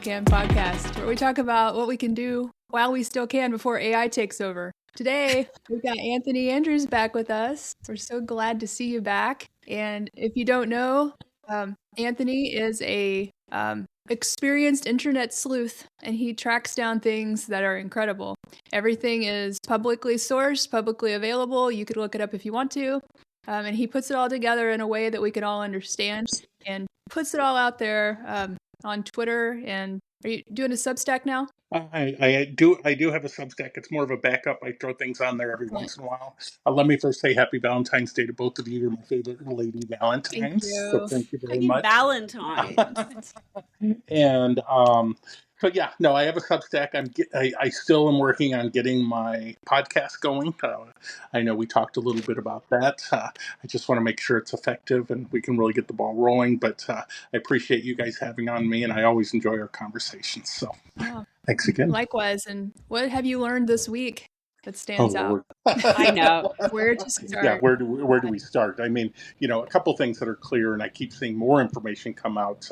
Can podcast, where we talk about what we can do while we still can before AI takes over. Today, we've got Anthony Andrews back with us. We're so glad to see you back. And if you don't know, Anthony is a experienced internet sleuth, and he tracks down things that are incredible. Everything is publicly sourced, publicly available. You could look it up if you want to. And he puts it all together in a way that we can all understand and puts it all out there on Twitter. And are you doing a Substack now? I do have a Substack. It's more of a backup. I throw things on there every once in a while. Let me first say Happy Valentine's Day to both of you. You're my favorite Lady Valentines. Thank you. So thank you very Happy much. Valentine's. And so yeah, no, I have a Substack. I still am working on getting my podcast going. I know we talked a little bit about that. I just want to make sure it's effective and we can really get the ball rolling. But I appreciate you guys having on me, and I always enjoy our conversations. So thanks again. Likewise. And what have you learned this week that stands out? I know. Where to start? Yeah, where do we start? I mean, a couple things that are clear, and I keep seeing more information come out,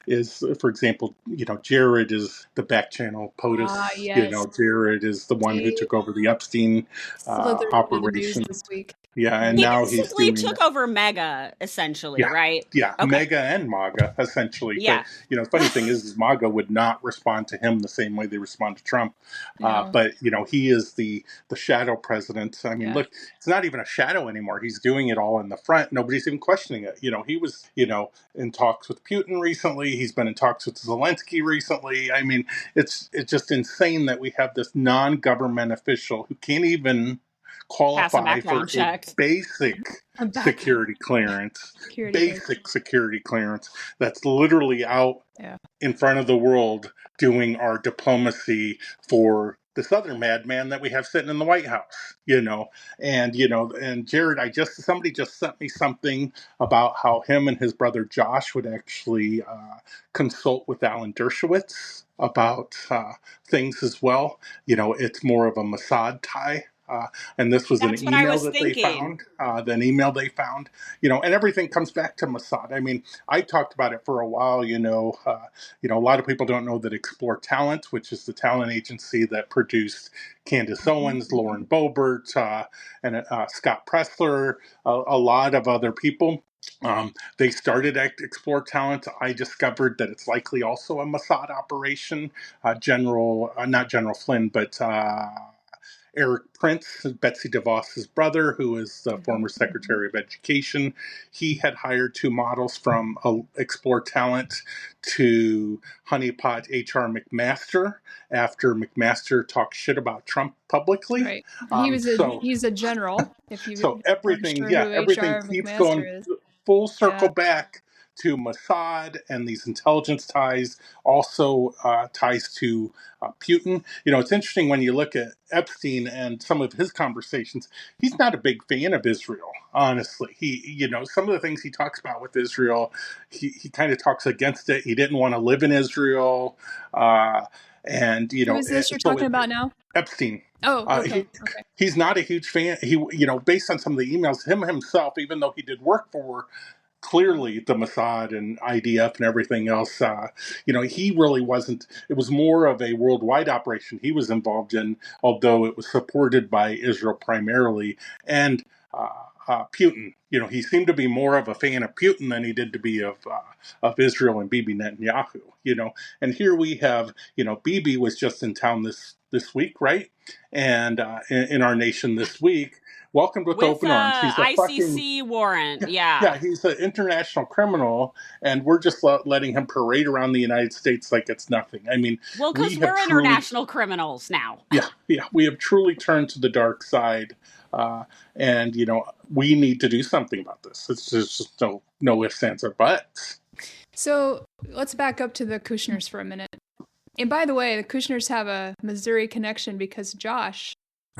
is, for example, Jared is the back channel POTUS. Yes. Jared is the one who took over the Epstein operation this week. Yeah, and he now basically took over Mega, essentially, right? Yeah, okay. Mega and MAGA, essentially. Yeah. But, the funny thing is MAGA would not respond to him the same way they respond to Trump. No. But, he is the shadow president. I mean, look, it's not even a shadow anymore. He's doing it all in the front. Nobody's even questioning it. He was, in talks with Putin recently. He's been in talks with Zelensky recently. I mean, it's just insane that we have this non-government official who can't even qualify for a basic security clearance. Security clearance that's literally out in front of the world doing our diplomacy for this other madman that we have sitting in the White House, and Jared, somebody just sent me something about how him and his brother Josh would actually consult with Alan Dershowitz about things as well. It's more of a Mossad tie. And this was an email that they found, and everything comes back to Mossad. I mean, I talked about it for a while, a lot of people don't know that Explore Talent, which is the talent agency that produced Candace Owens, Lauren Boebert, and Scott Pressler, a lot of other people. They started at Explore Talent. I discovered that it's likely also a Mossad operation. Not General Flynn, but Eric Prince, Betsy DeVos's brother, who is the former Secretary of Education. He had hired two models from Explore Talent to honeypot H.R. McMaster after McMaster talked shit about Trump publicly. Right. He's a general. Everything keeps going full circle back to Mossad and these intelligence ties, also ties to Putin. It's interesting when you look at Epstein and some of his conversations. He's not a big fan of Israel, honestly. He, some of the things he talks about with Israel, he kind of talks against it. He didn't want to live in Israel, and Who is this you're talking about now? Epstein. Oh, okay. He's not a huge fan. He, based on some of the emails, him himself, even though he did work for clearly the Mossad and IDF and everything else, he really wasn't. It was more of a worldwide operation he was involved in, although it was supported by Israel primarily and Putin. He seemed to be more of a fan of Putin than he did to be of Israel and Bibi Netanyahu. And here we have, Bibi was just in town this week, right? And in our nation this week. Welcomed with open arms. He's a ICC warrant, Yeah, he's an international criminal, and we're just letting him parade around the United States like it's nothing. I mean, because we're international criminals now. Yeah, we have truly turned to the dark side, and we need to do something about this. It's just no ifs, ands, or buts. So let's back up to the Kushners for a minute. And by the way, the Kushners have a Missouri connection because Josh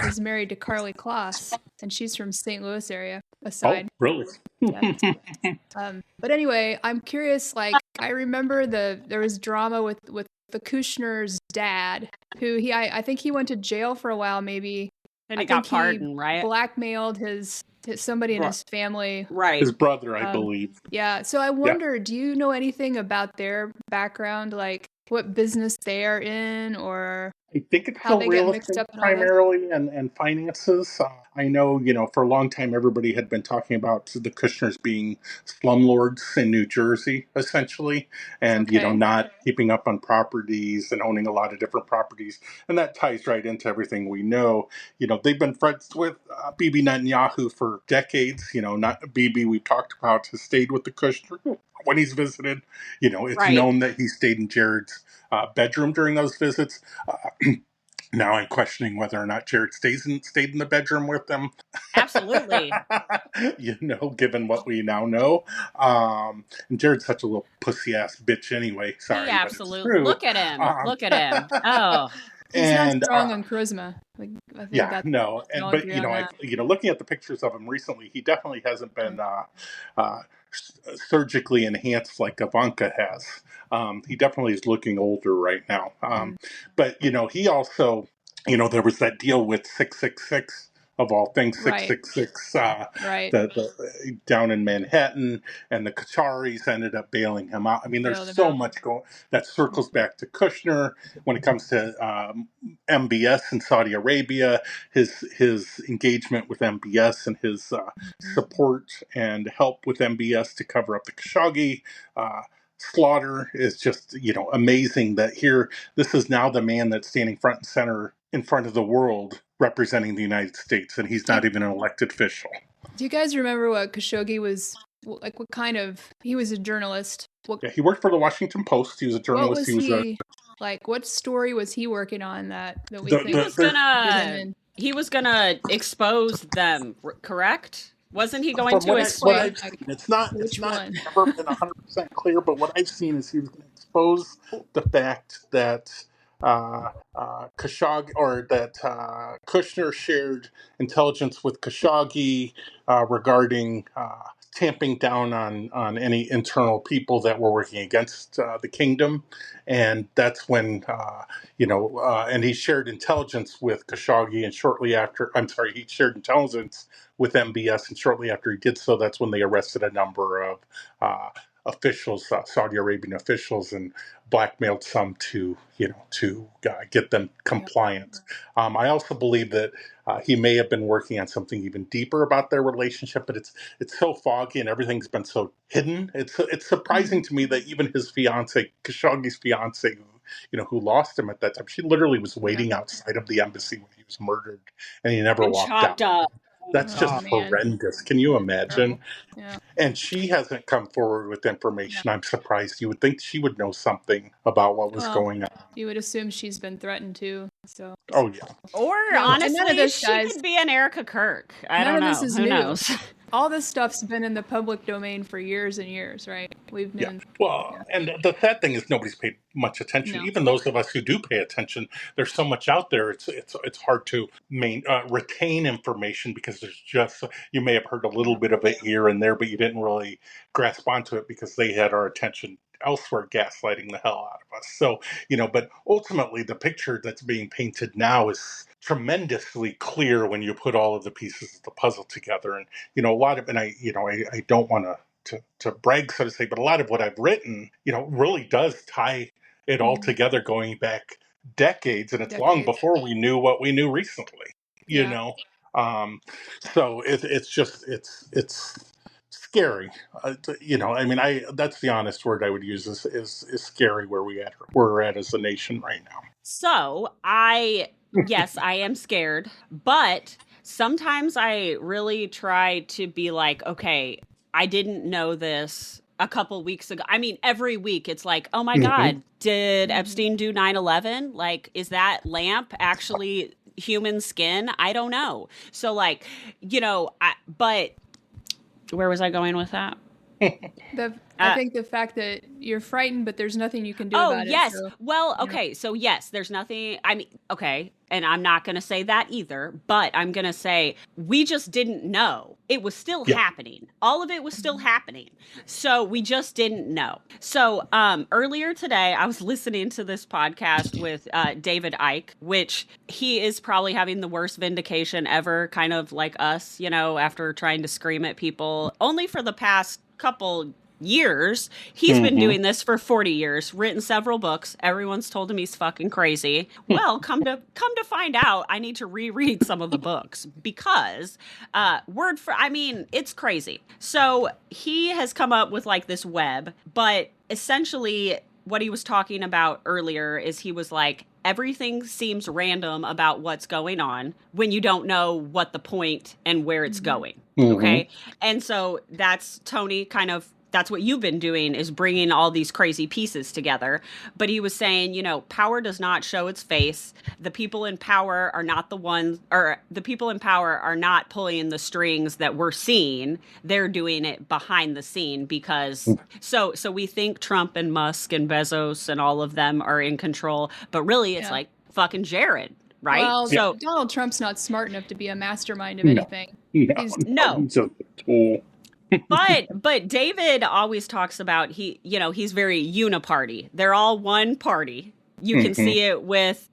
is married to Carly Kloss, and she's from St. Louis area. Aside. Oh, really? But anyway, I'm curious. Like, I remember there was drama with the Kushner's dad, who I think he went to jail for a while, maybe. And he got pardoned, right? Blackmailed somebody in his family, right? His brother, I believe. Yeah. So I wonder, do you know anything about their background? Like, what business they are in or I think it's how still they get real mixed estate up in all this? primarily and finances. I know, for a long time, everybody had been talking about the Kushners being slumlords in New Jersey, essentially, and, Okay. not keeping up on properties and owning a lot of different properties. And that ties right into everything we know. They've been friends with Bibi Netanyahu for decades. Not Bibi, we've talked about, has stayed with the Kushner when he's visited. It's Right. known that he stayed in Jared's bedroom during those visits. Now I'm questioning whether or not Jared stayed in the bedroom with them. Absolutely. Given what we now know. And Jared's such a little pussy ass bitch anyway. Sorry, He but it's absolutely. true. Look at him. Look at him. Oh. He's not And strong on charisma. Like, I think yeah, that's no, all but agree on I that. looking at the pictures of him recently, he definitely hasn't been surgically enhanced like Ivanka has. He definitely is looking older right now. But he also, there was that deal with 666 of all things, Right. 666, Right. the down in Manhattan, and the Qataris ended up bailing him out. I mean, Bailed there's him so out. much going that circles back to Kushner when it comes to MBS in Saudi Arabia, his engagement with MBS and his support and help with MBS to cover up the Khashoggi slaughter is just amazing. That here, this is now the man that's standing front and center in front of the world representing the United States, and he's not even an elected official. Do you guys remember what Khashoggi was like? What kind of? He was a journalist. Yeah, he worked for the Washington Post. He was a journalist. What was he like? What story was he working on that we think he was gonna expose them, correct? Wasn't he going to what I've seen, it's not never been 100% clear, but what I've seen is he was going to expose the fact that Khashoggi, or that Kushner shared intelligence with Khashoggi regarding tamping down on any internal people that were working against the kingdom, and that's when and he shared intelligence with Khashoggi, and he shared intelligence with MBS, and shortly after he did so, that's when they arrested a number of officials, Saudi Arabian officials, and blackmailed some to get them compliant. I also believe that he may have been working on something even deeper about their relationship, but it's so foggy and everything's been so hidden. It's surprising to me that even his fiance, Khashoggi's fiance, who lost him at that time, she literally was waiting outside of the embassy when he was murdered, and he never walked out. That's just horrendous. Can you imagine? Yeah. And she hasn't come forward with information. I'm surprised. You would think she would know something about what was going on. You would assume she's been threatened too. So. Oh yeah. Or honestly, she could be an Erica Kirk. I don't know. Who knows? All this stuff's been in the public domain for years and years, right? We've known. Yeah. Well, and the sad thing is nobody's paid much attention. No. Even those of us who do pay attention, there's so much out there. It's hard to retain information because there's just, you may have heard a little bit of it here and there, but you didn't really grasp onto it because they had our attention elsewhere, gaslighting the hell out of us. So, but ultimately the picture that's being painted now is tremendously clear when you put all of the pieces of the puzzle together. And, a lot of, and I don't want to brag, so to say, but a lot of what I've written, really does tie it all together going back decades. And it's long before we knew what we knew recently, so it's scary. That's the honest word I would use is scary where we're at as a nation right now. So yes, I am scared, but sometimes I really try to be like, okay, I didn't know this a couple weeks ago. I mean, every week it's like, oh my God, did Epstein do 9/11? Like, is that lamp actually human skin? I don't know. So like, but where was I going with that? I think the fact that you're frightened, but there's nothing you can do about it. Oh, yes. Well, okay. So, yes, there's nothing. I mean, okay. And I'm not going to say that either, but I'm going to say we just didn't know. It was still happening. All of it was still happening. So we just didn't know. So earlier today, I was listening to this podcast with David Icke, which he is probably having the worst vindication ever, kind of like us, after trying to scream at people only for the past couple years. He's been doing this for 40 years, written several books. Everyone's told him he's fucking crazy. Well, come to find out, I need to reread some of the books because it's crazy. So he has come up with like this web, but essentially what he was talking about earlier is he was like, everything seems random about what's going on when you don't know what the point and where it's going. Okay. And so that's Tony that's what you've been doing, is bringing all these crazy pieces together. But he was saying, power does not show its face. The people in power are not the people in power are not pulling the strings that we're seeing. They're doing it behind the scene because so we think Trump and Musk and Bezos and all of them are in control, but really it's like fucking Jared. Right. Well, so Donald Trump's not smart enough to be a mastermind of anything. He's a tool. But David always talks about he's very uniparty. They're all one party. You can see it with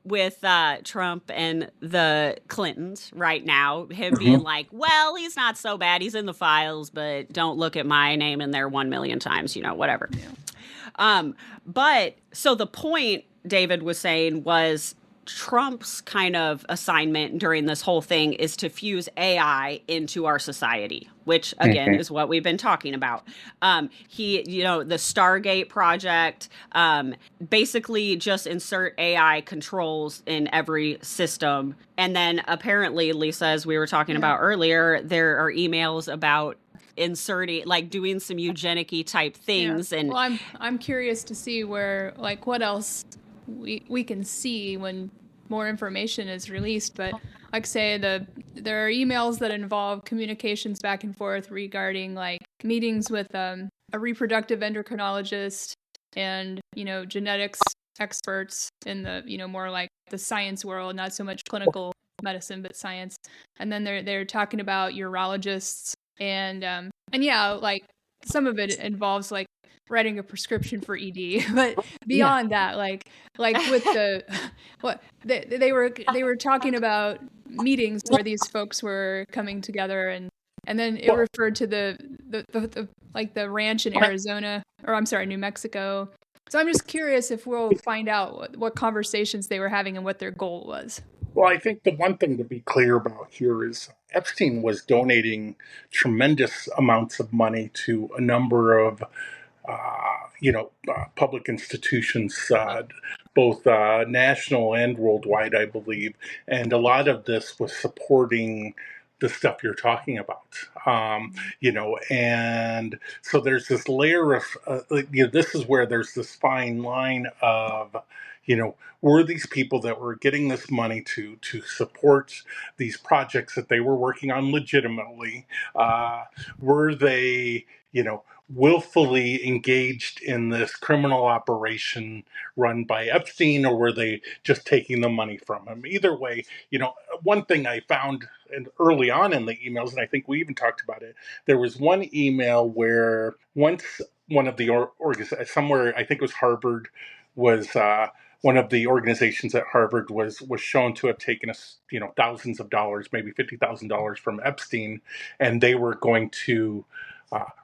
Trump and the Clintons right now. Him being like, well, he's not so bad. He's in the files, but don't look at my name in there 1 million times. Whatever. Yeah. But so the point David was saying was, Trump's kind of assignment during this whole thing is to fuse AI into our society, which again is what we've been talking about. The Stargate project, basically just insert AI controls in every system. And then apparently, Lisa, as we were talking about earlier, there are emails about inserting, like doing some eugenic-y type things. And well, I'm curious to see where, like, what else we can see when more information is released. But like say, there are emails that involve communications back and forth regarding like meetings with a reproductive endocrinologist and genetics experts in the more like the science world, not so much clinical medicine but science. And then they're talking about urologists and like some of it involves like writing a prescription for ED, but beyond that, like with they were talking about meetings where these folks were coming together, and then it referred to the like the ranch in Arizona, or I'm sorry, New Mexico. So I'm just curious if we'll find out what conversations they were having and what their goal was. Well, I think the one thing to be clear about here is Epstein was donating tremendous amounts of money to a number of public institutions, both national and worldwide, I believe. And a lot of this was supporting the stuff you're talking about, and so there's this layer of, this is where there's this fine line of, were these people that were getting this money to support these projects that they were working on legitimately, were they, willfully engaged in this criminal operation run by Epstein, or were they just taking the money from him? Either way, one thing I found early on in the emails, and I think we even talked about it, there was one email where once one of the somewhere, I think it was Harvard, was one of the organizations at Harvard was shown to have taken thousands of dollars, maybe $50,000 from Epstein, and they were going to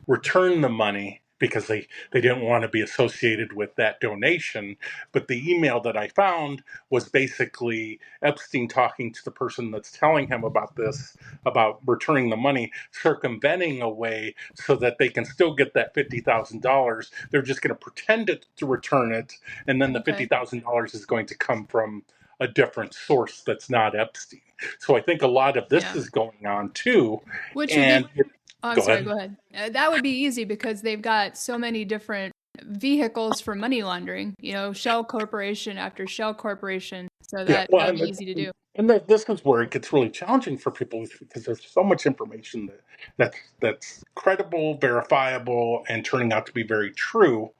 return the money because they didn't want to be associated with that donation. But the email that I found was basically Epstein talking to the person that's telling him about this, about returning the money, circumventing a way so that they can still get that $50,000. They're just going to pretend to return it, and then the $50,000 is going to come from a different source that's not Epstein. So I think a lot of this is going on too. Go ahead. That would be easy because they've got so many different vehicles for money laundering, shell corporation after shell corporation. So that'd be easy to do. And this is where it gets really challenging for people, because there's so much information that's credible, verifiable, and turning out to be very true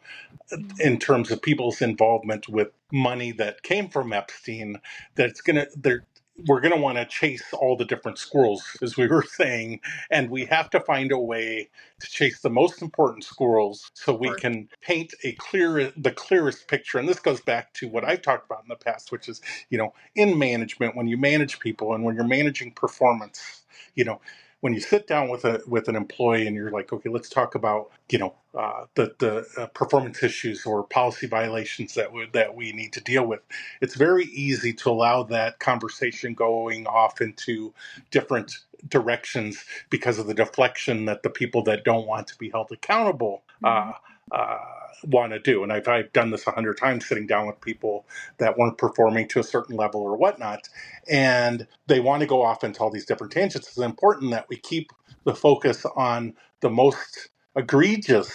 in terms of people's involvement with money that came from Epstein, that we're going to want to chase all the different squirrels, as we were saying, and we have to find a way to chase the most important squirrels so we can paint the clearest picture. And this goes back to what I've talked about in the past, which is, in management, when you manage people and when you're managing performance, when you sit down with an employee and you're like, okay, let's talk about the performance issues or policy violations that we need to deal with, it's very easy to allow that conversation going off into different directions because of the deflection that the people that don't want to be held accountable want to do. And I've done this 100 times, sitting down with people that weren't performing to a certain level or whatnot, and they want to go off into all these different tangents. It's important that we keep the focus on the most egregious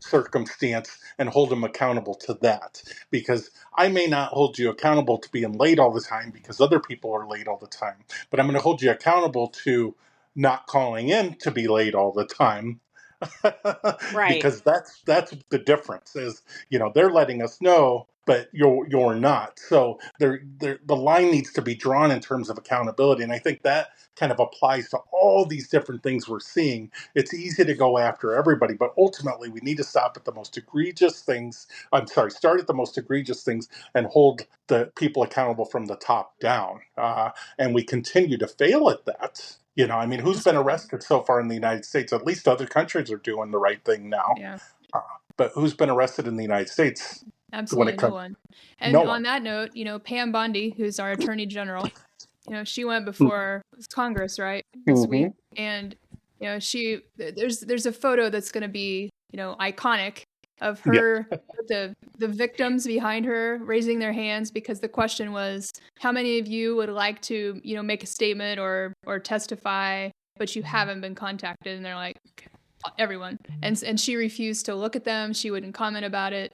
circumstance and hold them accountable to that, because I may not hold you accountable to being late all the time because other people are late all the time, but I'm going to hold you accountable to not calling in to be late all the time. Right. Because that's the difference is, they're letting us know, but you're not. So the line needs to be drawn in terms of accountability, and I think that kind of applies to all these different things we're seeing. It's easy to go after everybody, but ultimately we need to stop at the most egregious things. Start at the most egregious things and hold the people accountable from the top down. And we continue to fail at that. Who's been arrested so far in the United States? At least other countries are doing the right thing now. Yeah. But who's been arrested in the United States? Absolutely no one. And no on one. that note, Pam Bondi, who's our Attorney General, she went before Congress, right, this week, and there's a photo that's going to be iconic of her, the victims behind her raising their hands, because the question was, how many of you would like to make a statement or testify, but you haven't been contacted? And they're like, everyone. And she refused to look at them. She wouldn't comment about it.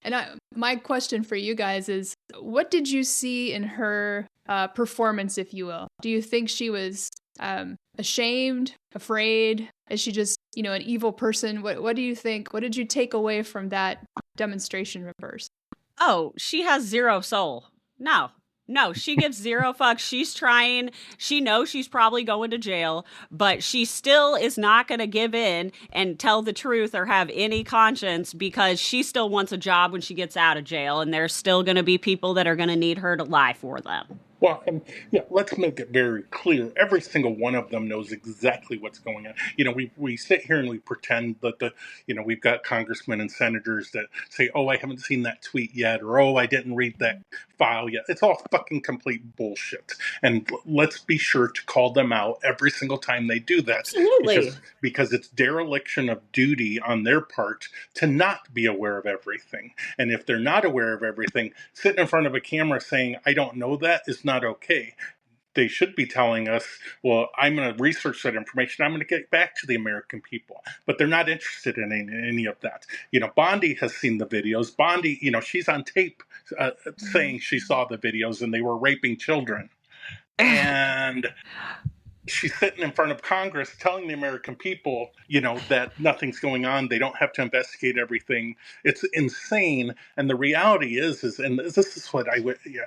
And my question for you guys is, what did you see in her performance, if you will? Do you think she was ashamed, afraid? Is she just, an evil person? What do you think? What did you take away from that demonstration of hers? Oh, she has zero soul. No, she gives zero fucks. She's trying. She knows she's probably going to jail, but she still is not going to give in and tell the truth or have any conscience, because she still wants a job when she gets out of jail, and there's still going to be people that are going to need her to lie for them. Well, and let's make it very clear. Every single one of them knows exactly what's going on. We sit here and we pretend that we've got congressmen and senators that say, "Oh, I haven't seen that tweet yet," or "Oh, I didn't read that file yet." It's all fucking complete bullshit. And let's be sure to call them out every single time they do that. Absolutely. Because it's dereliction of duty on their part to not be aware of everything. And if they're not aware of everything, sitting in front of a camera saying, "I don't know that," is not okay. They should be telling us, well, I'm going to research that information. I'm going to get back to the American people. But they're not interested in any of that. Bondi has seen the videos. Bondi, she's on tape saying she saw the videos and they were raping children. And she's sitting in front of Congress telling the American people, that nothing's going on. They don't have to investigate everything. It's insane. And the reality is, and this is what I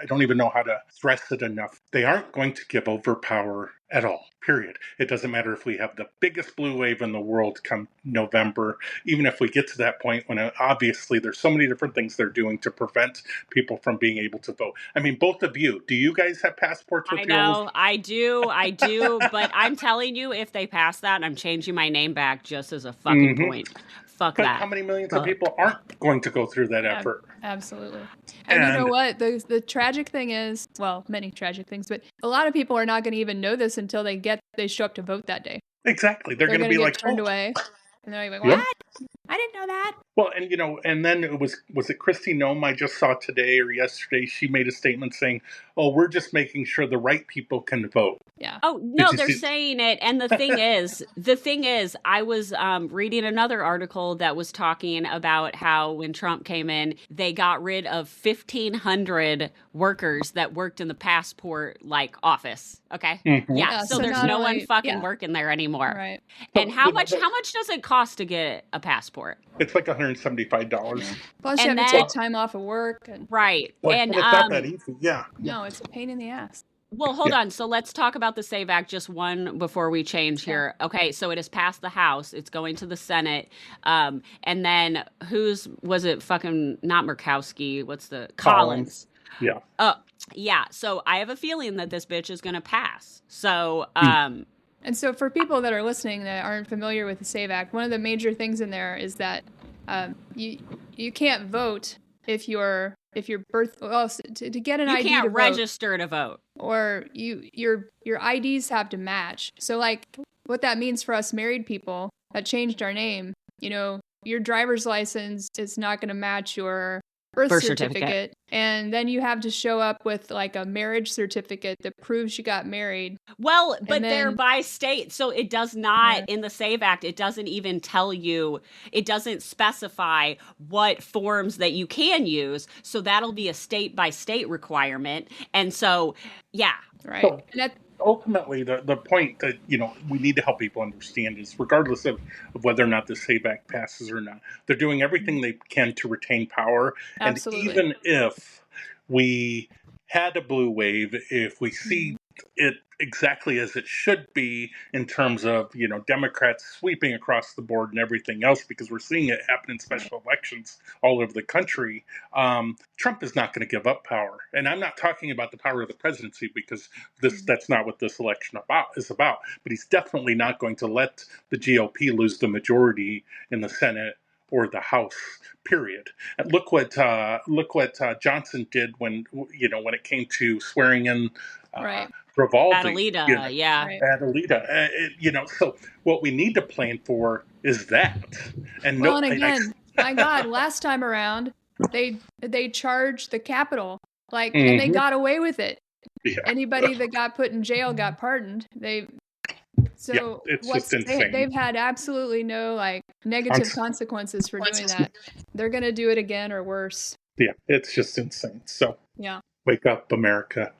don't even know how to stress it enough. They aren't going to give over power at all, period. It doesn't matter if we have the biggest blue wave in the world come November, even if we get to that point when obviously there's so many different things they're doing to prevent people from being able to vote. Both of you, do you guys have passports with I know, I do, but I'm telling you, if they pass that, I'm changing my name back just as a fucking point. Fuck that. How many millions of people aren't going to go through that effort? Absolutely. And you know what? The tragic thing is, well, many tragic things, but a lot of people are not going to even know this until they show up to vote that day. Exactly. They're going to be like turned away. And they're like, what? Yep. I didn't know that. Well, and and then it was it Kristi Noem I just saw today or yesterday? She made a statement saying, "Oh, we're just making sure the right people can vote." Yeah. Oh no, they're saying it, and the thing is, I was reading another article that was talking about how when Trump came in, they got rid of 1,500 workers that worked in the passport office. Okay, yeah. So there's no one fucking working there anymore. Right. And how much does it cost to get a passport? It's like $175. Yeah. Plus, you have to take time off of work. Right. And it's not that easy. Yeah. No, it's a pain in the ass. Well, hold on. So let's talk about the SAVE Act just one before we change here. Okay, so it has passed the House. It's going to the Senate. And then was it fucking not Murkowski? What's the Collins? Yeah. Yeah. So I have a feeling that this bitch is going to pass. So And so for people that are listening that aren't familiar with the SAVE Act, one of the major things in there is that you can't vote if your birth to get an You ID can't to vote, register to vote. or your IDs have to match. So like what that means for us married people that changed our name, you know, your driver's license is not going to match your birth certificate. And then you have to show up with like a marriage certificate that proves you got married. Well, but then, they're by state, so it does not, in the SAVE Act, it doesn't even tell you, it doesn't specify what forms that you can use, so that'll be a state-by-state requirement, and so, yeah. Right. So, ultimately, the point that, you know, we need to help people understand is regardless of whether or not the SAVE Act passes or not, they're doing everything they can to retain power. Absolutely. And even if we had a blue wave, if we see it exactly as it should be in terms of, you know, Democrats sweeping across the board and everything else, because we're seeing it happen in special elections all over the country, Trump is not going to give up power. And I'm not talking about the power of the presidency, because that's not what this election is about. But he's definitely not going to let the GOP lose the majority in the Senate or the House. Period. And look what Johnson did when it came to swearing in Grivaldi, Adelita. So what we need to plan for is that. And and again, my God, last time around, they charged the Capitol, like, and they got away with it. Yeah. Anybody that got put in jail got pardoned. It's just insane. They've had absolutely no like negative consequences for doing that. They're going to do it again or worse. Yeah, it's just insane. So yeah. Wake up, America.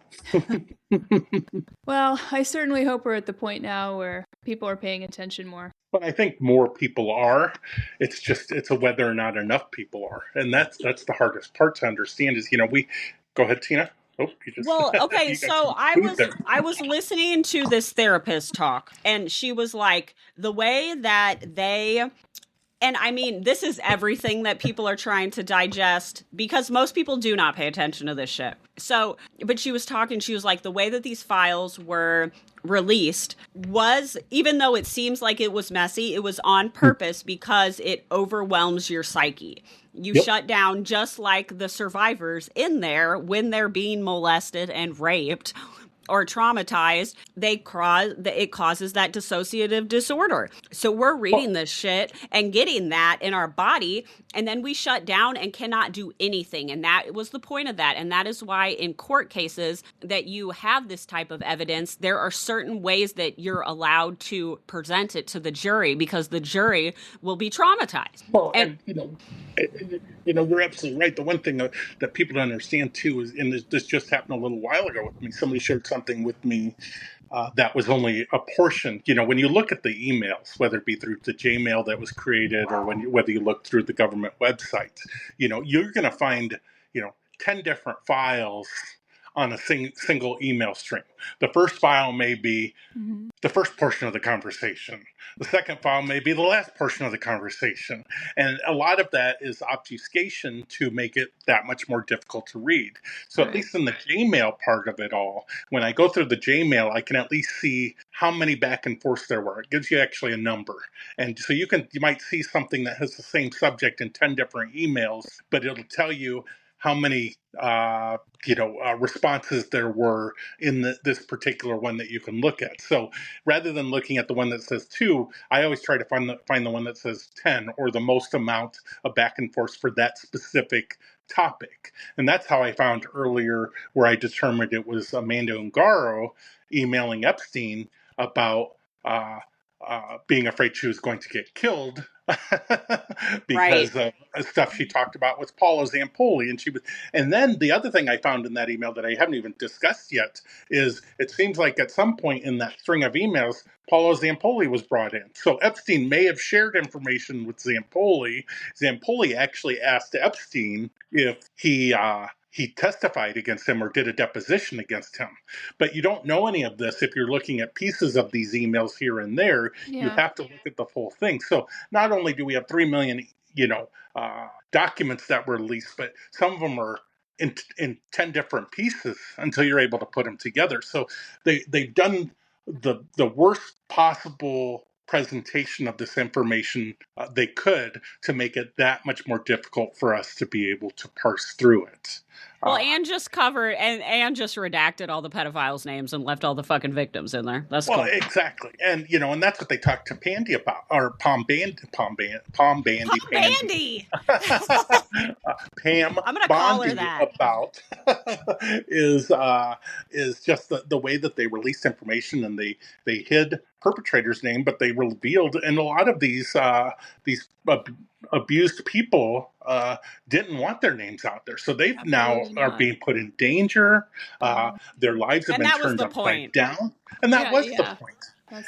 Well, I certainly hope we're at the point now where people are paying attention more. But I think more people are. It's a whether or not enough people are. And that's the hardest part to understand is, go ahead, Tina. Oh, okay, so I was listening to this therapist talk, and she was like, the way that and I mean, this is everything that people are trying to digest, because most people do not pay attention to this shit. So, but she was like, the way that these files were released was, even though it seems like it was messy, it was on purpose because it overwhelms your psyche. You shut down, just like the survivors in there when they're being molested and raped or traumatized, it causes that dissociative disorder. So we're reading this shit and getting that in our body, and then we shut down and cannot do anything. And that was the point of that. And that is why in court cases that you have this type of evidence, there are certain ways that you're allowed to present it to the jury, because the jury will be traumatized. Well, and you're absolutely right. The one thing that people don't understand too is, and this just happened a little while ago with me. Somebody shared something with me that was only a portion. When you look at the emails, whether it be through the Gmail that was created or whether you look through the government website, you're going to find 10 different files on a single email stream. The first file may be the first portion of the conversation. The second file may be the last portion of the conversation. And a lot of that is obfuscation to make it that much more difficult to read. So at least in the Gmail part of it all, when I go through the Gmail, I can at least see how many back and forths there were. It gives you actually a number. And so you might see something that has the same subject in 10 different emails, but it'll tell you how many responses there were in this particular one that you can look at. So rather than looking at the one that says 2, I always try to find the one that says 10, or the most amount of back and forth for that specific topic. And that's how I found earlier, where I determined it was Amanda Ungaro emailing Epstein about being afraid she was going to get killed because of stuff she talked about with Paula Zampoli. And then the other thing I found in that email that I haven't even discussed yet is it seems like at some point in that string of emails, Paula Zampoli was brought in. So Epstein may have shared information with Zampoli. Zampoli actually asked Epstein if he testified against him or did a deposition against him. But you don't know any of this if you're looking at pieces of these emails here and there. Yeah. You have to look at the full thing. So not only do we have 3 million, documents that were released, but some of them are in 10 different pieces until you're able to put them together. So they've done the worst possible presentation of this information they could, to make it that much more difficult for us to be able to parse through it. Well, Anne just covered and just redacted all the pedophiles' names and left all the fucking victims in there. That's cool. Exactly, and and that's what they talked to Pandy about, or Palm Bandy, Pam I'm gonna call her Bondi that. about is just the way that they released information, and they hid perpetrator's name, but they revealed, and a lot of these abused people didn't want their names out there, so they now are being put in danger. Their lives have been turned upside down, and that was the point.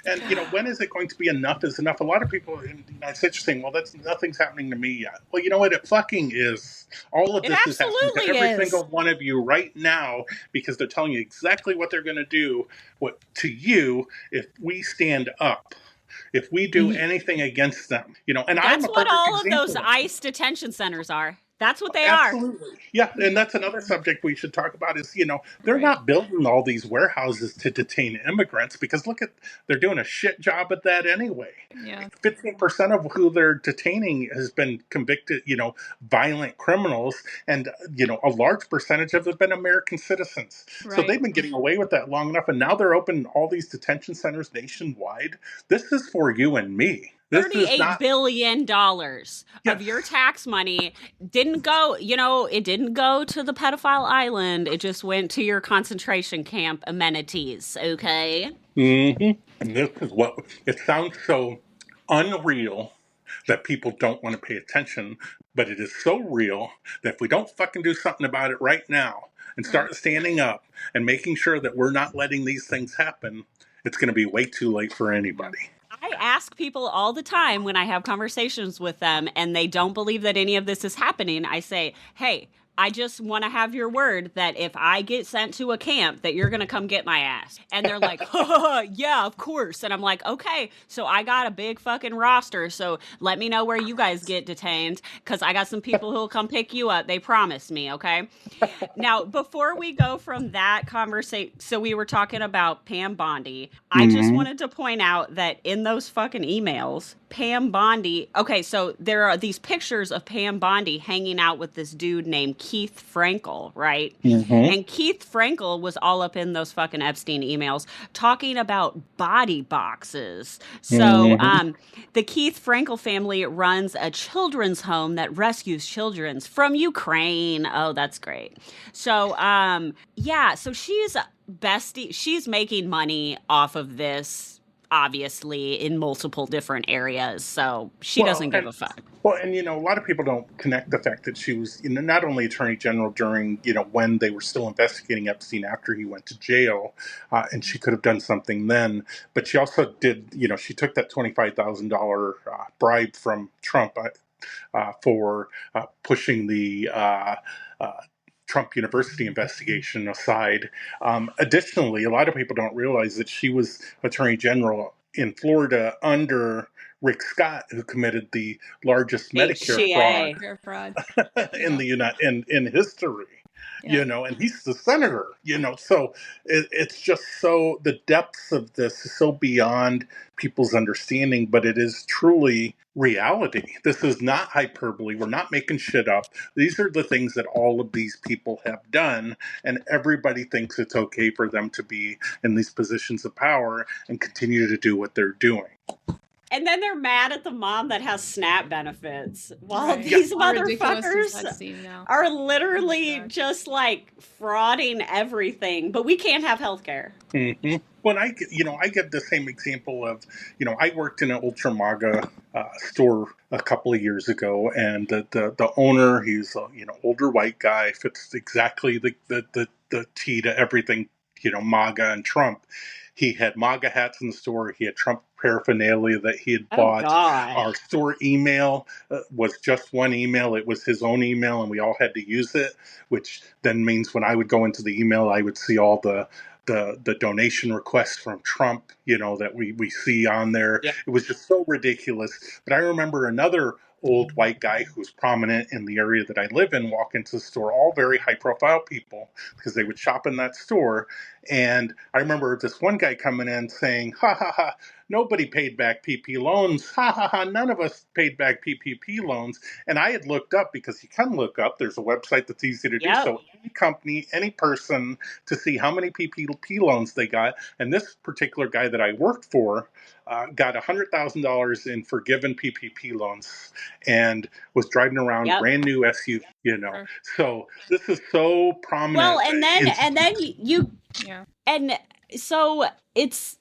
And when is it going to be enough is enough? A lot of people in the United States are saying, well, nothing's happening to me yet. Well, you know what? It fucking is. All of this is happening to every single one of you right now, because they're telling you exactly what they're going to do to you if we stand up. If we do anything against them, and that's what all of those ICE detention centers are. That's what they Absolutely. Yeah, and that's another subject we should talk about is, they're not building all these warehouses to detain immigrants, because they're doing a shit job at that anyway. Yeah. 15% of who they're detaining has been convicted, violent criminals, and, a large percentage of them have been American citizens. Right. So they've been getting away with that long enough, and now they're opening all these detention centers nationwide. This is for you and me. $38 billion of your tax money didn't go, it didn't go to the pedophile island. It just went to your concentration camp amenities, okay? Mm-hmm. And this is it sounds so unreal that people don't want to pay attention, but it is so real that if we don't fucking do something about it right now and start standing up and making sure that we're not letting these things happen, it's going to be way too late for anybody. I ask people all the time when I have conversations with them and they don't believe that any of this is happening. I say, hey, I just want to have your word that if I get sent to a camp that you're going to come get my ass. And they're like, yeah, of course. And I'm like, okay, so I got a big fucking roster. So let me know where you guys get detained, because I got some people who will come pick you up. They promised me, okay? Now, before we go from that conversation, so we were talking about Pam Bondi. I just wanted to point out that in those fucking emails, Pam Bondi, okay, so there are these pictures of Pam Bondi hanging out with this dude named Keith Frankel, right? Mm-hmm. And Keith Frankel was all up in those fucking Epstein emails talking about body boxes. So the Keith Frankel family runs a children's home that rescues children from Ukraine. Oh, that's great. So, so she's bestie. She's making money off of this, obviously, in multiple different areas, so she doesn't give a fuck. Well, and a lot of people don't connect the fact that she was not only Attorney General during when they were still investigating Epstein after he went to jail, and she could have done something then, but she also did, she took that $25,000 bribe from Trump for pushing the Trump University investigation aside. Additionally, a lot of people don't realize that she was Attorney General in Florida under Rick Scott, who committed the largest Medicare fraud in in history. And he's the senator. So it's just so, the depths of this is so beyond people's understanding, but it is truly reality. This is not hyperbole. We're not making shit up. These are the things that all of these people have done, and everybody thinks it's okay for them to be in these positions of power and continue to do what they're doing. And then they're mad at the mom that has SNAP benefits, while these motherfuckers are literally just like frauding everything. But we can't have health care. Mm-hmm. Well, I give the same example of, I worked in an ultra MAGA store a couple of years ago, and the owner, he's a older white guy, fits exactly the T to everything, MAGA and Trump. He had MAGA hats in the store. He had Trump paraphernalia that he had bought. Our store email was just one email. It was his own email, and we all had to use it, which then means when I would go into the email, I would see all the donation requests from Trump, that we see on there. Yeah. It was just so ridiculous. But I remember another old white guy who was prominent in the area that I live in walk into the store, all very high profile people, because they would shop in that store. And I remember this one guy coming in saying, ha ha ha, nobody paid back PP loans. Ha ha ha, none of us paid back PPP loans. And I had looked up, because you can look up, there's a website that's easy to do Yep. so, any company, any person, to see how many PPP loans they got. And this particular guy that I worked for got $100,000 in forgiven PPP loans and was driving around Yep. brand new SUV, Sure. So this is so prominent. Well, and then you Yeah. and so it's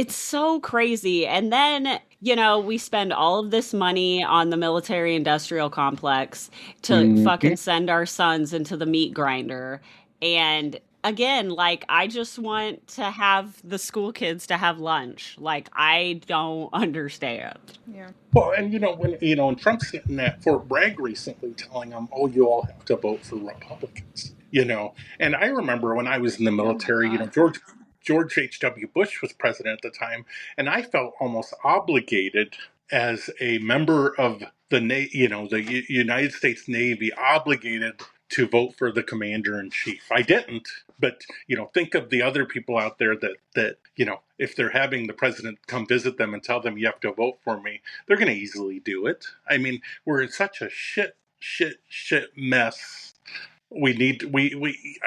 so crazy. And then, we spend all of this money on the military industrial complex to fucking send our sons into the meat grinder. And again, like, I just want to have the school kids to have lunch. Like, I don't understand. Yeah. Well, and when Trump's sitting at Fort Bragg recently telling them, "Oh, you all have to vote for Republicans," and I remember when I was in the military, George H.W. Bush was president at the time, and I felt almost obligated as a member of the United States Navy, obligated to vote for the commander in chief. I didn't, but think of the other people out there that if they're having the president come visit them and tell them you have to vote for me, they're going to easily do it. I mean, we're in such a shit mess. I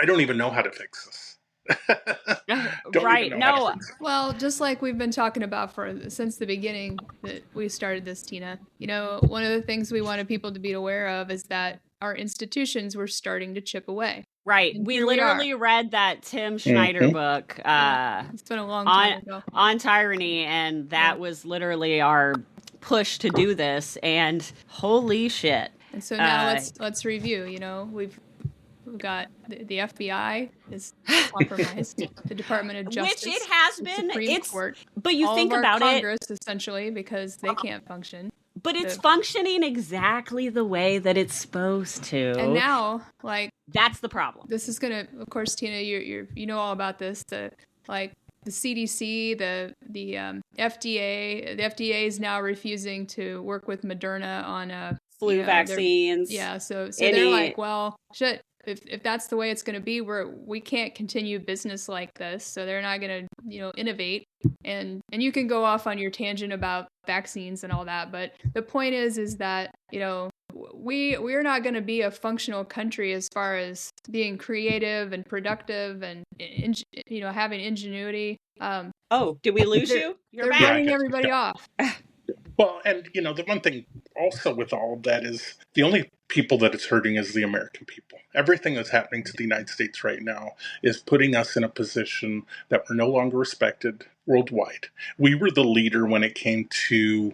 don't even know how to fix this. Right. No. Well, just like we've been talking about since the beginning that we started this, Tina, one of the things we wanted people to be aware of is that our institutions were starting to chip away. Right. We literally read that Tim Schneider book it's been a long time ago. On tyranny, and that was literally our push to do this, and holy shit. And so now let's review. We've got the FBI is compromised, the Department of Justice, which it has been, Supreme Court, but you think about Congress, essentially, because they can't function. But it's functioning exactly the way that it's supposed to. And now, that's the problem. This is gonna, of course, Tina, you know all about this. The CDC, the FDA. The FDA is now refusing to work with Moderna on flu vaccines. So they're like, well, shit. If that's the way it's going to be, we can't continue business like this. So they're not going to, innovate. And you can go off on your tangent about vaccines and all that. But the point is that, we're not going to be a functional country as far as being creative and productive and, having ingenuity. Did we lose you? They're burning everybody off. Well, and the one thing also with all of that is the only people that it's hurting is the American people. Everything that's happening to the United States right now is putting us in a position that we're no longer respected worldwide. We were the leader when it came to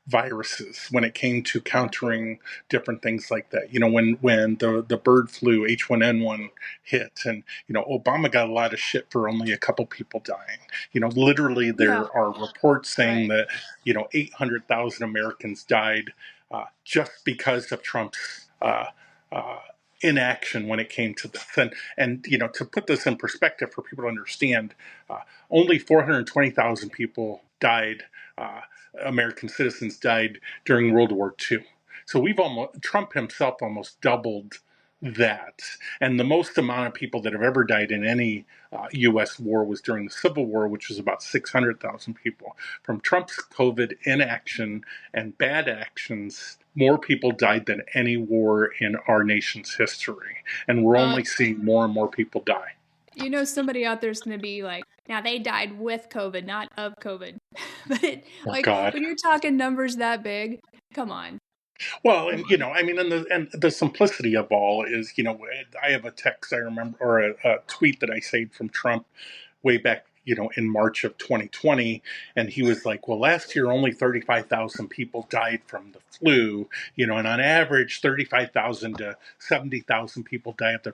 viruses, when it came to countering different things like that. When the bird flu H1N1 hit, and Obama got a lot of shit for only a couple people dying. Literally there are reports saying that 800,000 Americans died just because of Trump's inaction when it came to this. And to put this in perspective for people to understand, only 420,000 people died. American citizens died during World War II. So Trump himself almost doubled that. And the most amount of people that have ever died in any U.S. war was during the Civil War, which was about 600,000 people. From Trump's COVID inaction and bad actions, more people died than any war in our nation's history. And we're only seeing more and more people die. Somebody out there's going to be like, now they died with COVID, not of COVID. But God. When you're talking numbers that big, come on. Well, and and the simplicity of all is, I have a text I remember, or a tweet that I saved from Trump way back, in March of 2020, and he was like, well, last year only 35,000 people died from the flu, and on average 35,000 to 70,000 people die of the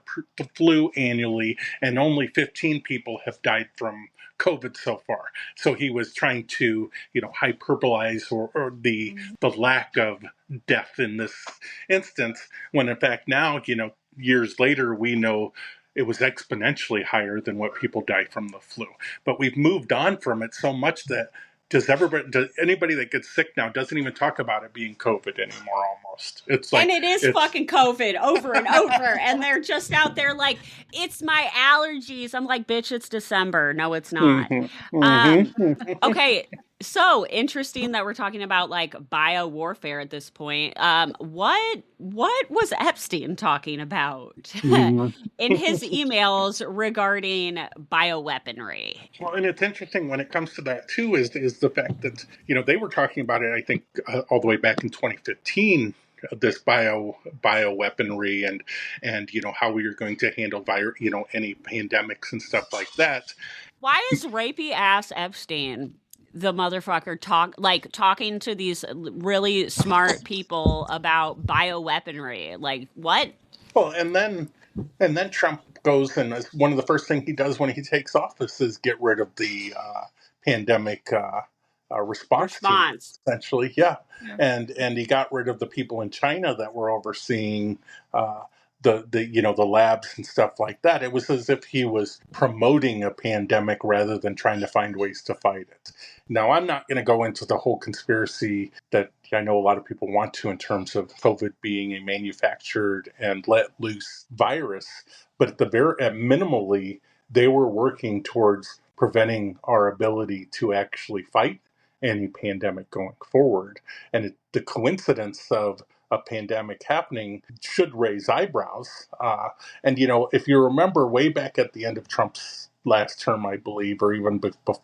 flu annually, and only 15 people have died from COVID so far. So he was trying to, hyperbolize or the lack of death in this instance, when in fact now, years later, we know it was exponentially higher than what people die from the flu. But we've moved on from it so much that anybody that gets sick now doesn't even talk about it being COVID anymore almost. It's like, and it is fucking COVID over and over. And they're just out there like, it's my allergies. I'm like, bitch, it's December. No, it's not. Okay. So interesting that we're talking about like bio warfare at this point. What was Epstein talking about in his emails regarding bioweaponry? Well, and it's interesting when it comes to that too is the fact that they were talking about it. I think all the way back in 2015. This bioweaponry and how we are going to handle any pandemics and stuff like that. Why is rapey ass Epstein the motherfucker talking to these really smart people about bioweaponry? Like what? Well, and then Trump goes, and one of the first things he does when he takes office is get rid of the pandemic response team, essentially. Yeah. And he got rid of the people in China that were overseeing the labs and stuff like that. It was as if he was promoting a pandemic rather than trying to find ways to fight it. Now, I'm not going to go into the whole conspiracy that I know a lot of people want to in terms of COVID being a manufactured and let loose virus, but at minimally, they were working towards preventing our ability to actually fight any pandemic going forward. And the coincidence of a pandemic happening should raise eyebrows. And if you remember way back at the end of Trump's last term, I believe, or even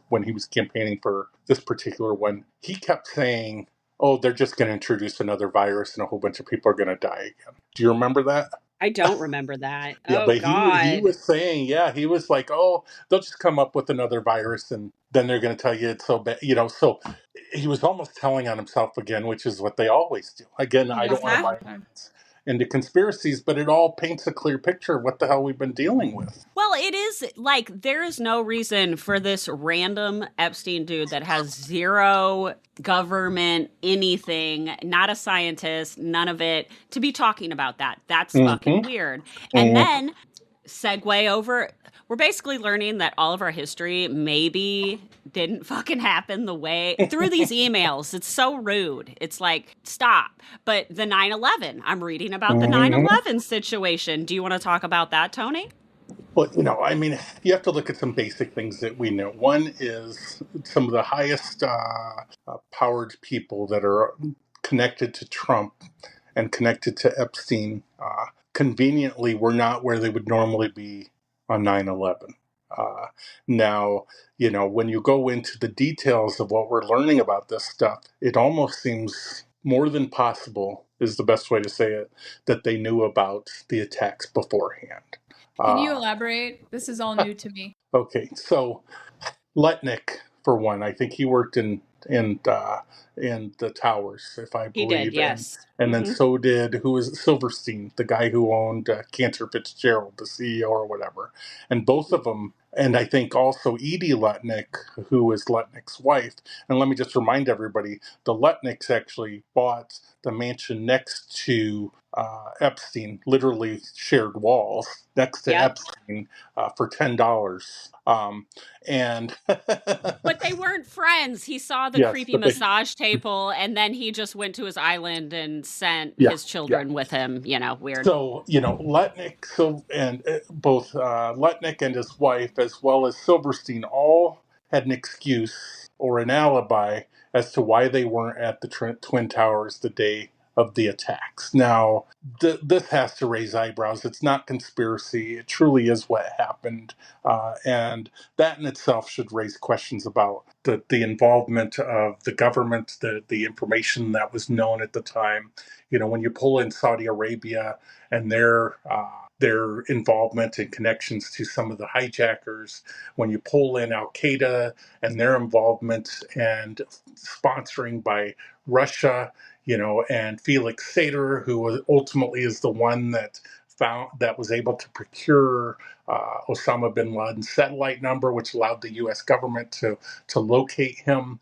when he was campaigning for this particular one, he kept saying, oh, they're just going to introduce another virus and a whole bunch of people are going to die again. Do you remember that? I don't remember that. Yeah, oh, but God. he was saying, he was like, oh, they'll just come up with another virus and then they're going to tell you it's so bad. So he was almost telling on himself again, which is what they always do. Again, I don't want to buy into conspiracies, but it all paints a clear picture of what the hell we've been dealing with. Well, it is like there is no reason for this random Epstein dude that has zero government anything, not a scientist, none of it, to be talking about that. That's fucking weird. And then segue over, we're basically learning that all of our history maybe didn't fucking happen the way through these emails. It's so rude. It's like, stop. But the 9/11, I'm reading about the 9/11 situation. Do you want to talk about that, Tony? Well, you have to look at some basic things that we know. One is some of the highest powered people that are connected to Trump and connected to Epstein conveniently were not where they would normally be on 9/11. Now, when you go into the details of what we're learning about this stuff, it almost seems more than possible, is the best way to say it, that they knew about the attacks beforehand. Can you elaborate? This is all new to me. Okay, so Letnick, for one, I think he worked in the towers, if I believe. He did, yes. And then so did, who was Silverstein, the guy who owned Cantor Fitzgerald, the CEO or whatever. And both of them, and I think also Edie Letnick, who is Letnick's wife. And let me just remind everybody, the Letnicks actually bought the mansion next to Epstein, literally shared walls next to Epstein for $10. And but they weren't friends. He saw the creepy massage table, and then he just went to his island and sent his children with him. Weird. So Letnick, both Letnick and his wife, as well as Silverstein, all had an excuse or an alibi as to why they weren't at the Twin Towers the day of the attacks. Now, this has to raise eyebrows. It's not conspiracy. It truly is what happened. And that in itself should raise questions about the involvement of the government, the information that was known at the time. When you pull in Saudi Arabia and their involvement and connections to some of the hijackers, when you pull in Al-Qaeda and their involvement and sponsoring by Russia, and Felix Sater, who ultimately is the one that was able to procure Osama bin Laden's satellite number, which allowed the U.S. government to locate him.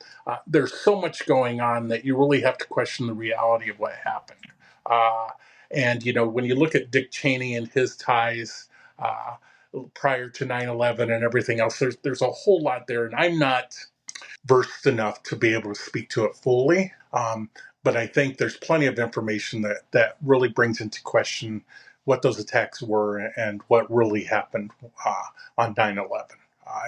There's so much going on that you really have to question the reality of what happened. And when you look at Dick Cheney and his ties prior to 9/11 and everything else, there's a whole lot there. And I'm not versed enough to be able to speak to it fully. But I think there's plenty of information that really brings into question what those attacks were and what really happened on 9/11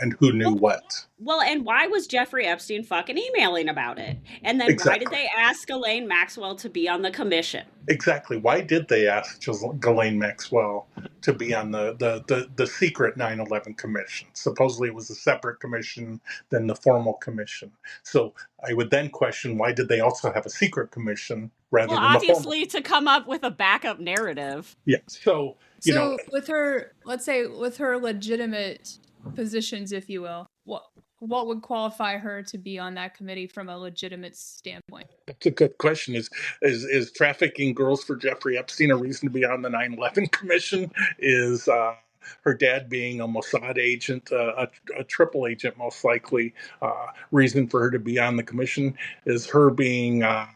and who knew what. Well, and why was Jeffrey Epstein fucking emailing about it? And then why did Exactly. they ask Ghislaine Maxwell to be on the commission? Exactly. Why did they ask Ghislaine Maxwell to be on the secret 9/11 commission? Supposedly it was a separate commission than the formal commission. So I would then question, why did they also have a secret commission rather Well, than the formal? obviously to come up with a backup narrative. Yeah. So, So with her, let's say with her legitimate positions, if you will, what would qualify her to be on that committee from a legitimate standpoint? that's a good question. Is trafficking girls for Jeffrey Epstein a reason to be on the 9/11 commission? Is her dad being a Mossad agent, a triple agent, most likely, reason for her to be on the commission? Is her being, a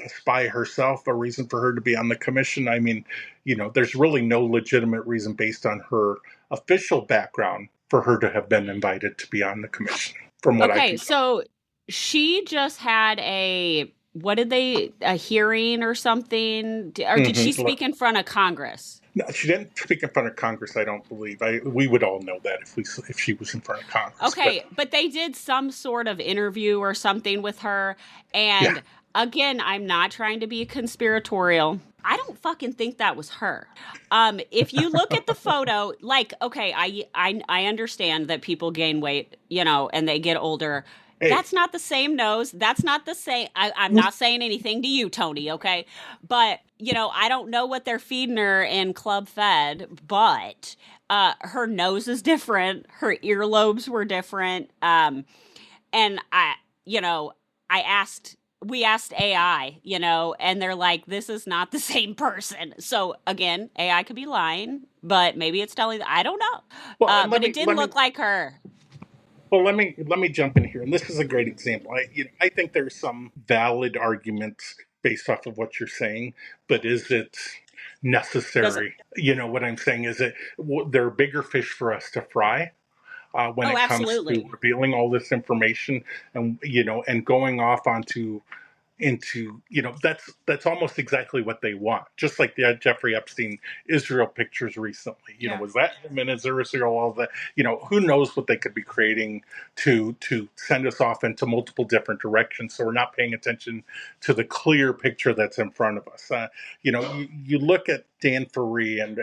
spy herself a reason for her to be on the commission? I mean, there's really no legitimate reason based on her official background for her to have been invited to be on the commission, from what I can tell. So she just had a hearing or something? Or did she speak in front of Congress? No, she didn't speak in front of Congress, I don't believe. We would all know that if she was in front of Congress. Okay, but they did some sort of interview or something with her. And again, I'm not trying to be conspiratorial. I don't fucking think that was her. If you look at the photo, okay, I understand that people gain weight, and they get older. Hey. That's not the same nose. That's not the same. I'm not saying anything to you, Tony, okay? But, I don't know what they're feeding her in Club Fed, but her nose is different. Her earlobes were different. And we asked AI, and they're like, this is not the same person. So again, AI could be lying, but maybe it's telling, I don't know. Well, but it didn't look like her. Well, let me jump in here, and this is a great example. I think there's some valid arguments based off of what you're saying, but is it necessary? What I'm saying is that there are bigger fish for us to fry when it comes to revealing all this information, and and going off into that's almost exactly what they want, just like the Jeffrey Epstein Israel pictures recently. Was that him in Israel? All that, who knows what they could be creating to send us off into multiple different directions, so we're not paying attention to the clear picture that's in front of us. You look at Dan Faree, and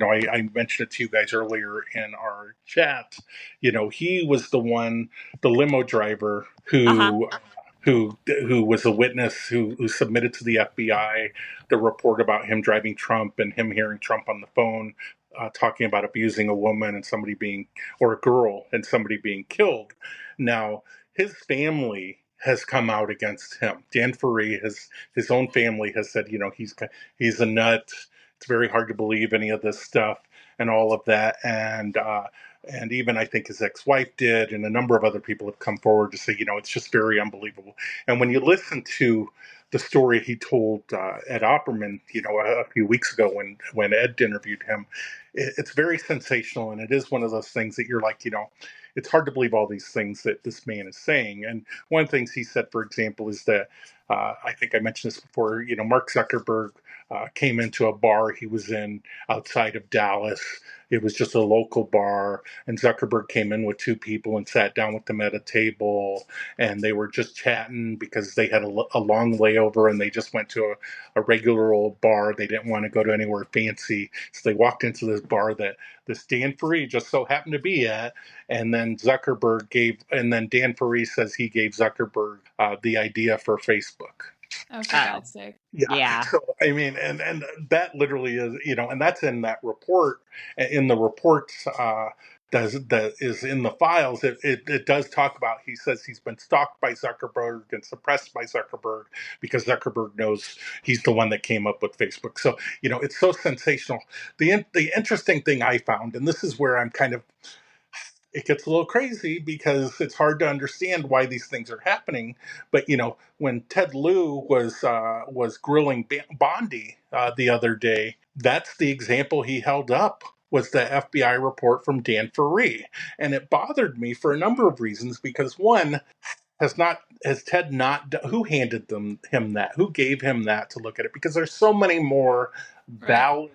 I mentioned it to you guys earlier in our chat. He was the limo driver who who was a witness who submitted to the FBI the report about him driving Trump and him hearing Trump on the phone talking about abusing a woman and or a girl and somebody being killed. Now, his family has come out against him. Dan Faree, his own family has said, he's a nut. It's very hard to believe any of this stuff and all of that. And even I think his ex-wife did, and a number of other people have come forward to say, it's just very unbelievable. And when you listen to the story he told Ed Opperman, a few weeks ago when Ed interviewed him, it's very sensational, and it is one of those things that you're like, it's hard to believe all these things that this man is saying. And one of the things he said, for example, is that I think I mentioned this before. Mark Zuckerberg came into a bar he was in outside of Dallas. It was just a local bar, and Zuckerberg came in with two people and sat down with them at a table, and they were just chatting because they had a long layover, and they just went to a regular old bar. They didn't want to go to anywhere fancy, so they walked into this bar that this Dan Faree just so happened to be at, and then Dan Faree says he gave Zuckerberg the idea for Facebook. Oh, for God's sake. Yeah. So, I mean, and that literally is, and that's in that report. In the report that is in the files, it does talk about, he says he's been stalked by Zuckerberg and suppressed by Zuckerberg because Zuckerberg knows he's the one that came up with Facebook. So, it's so sensational. The interesting thing I found, and this is where I'm kind of, it gets a little crazy because it's hard to understand why these things are happening. But, when Ted Lieu was grilling Bondi the other day, that's the example he held up was the FBI report from Dan Ferree. And it bothered me for a number of reasons because one, has Ted not, who handed him that? Who gave him that to look at it? Because there's so many more valid,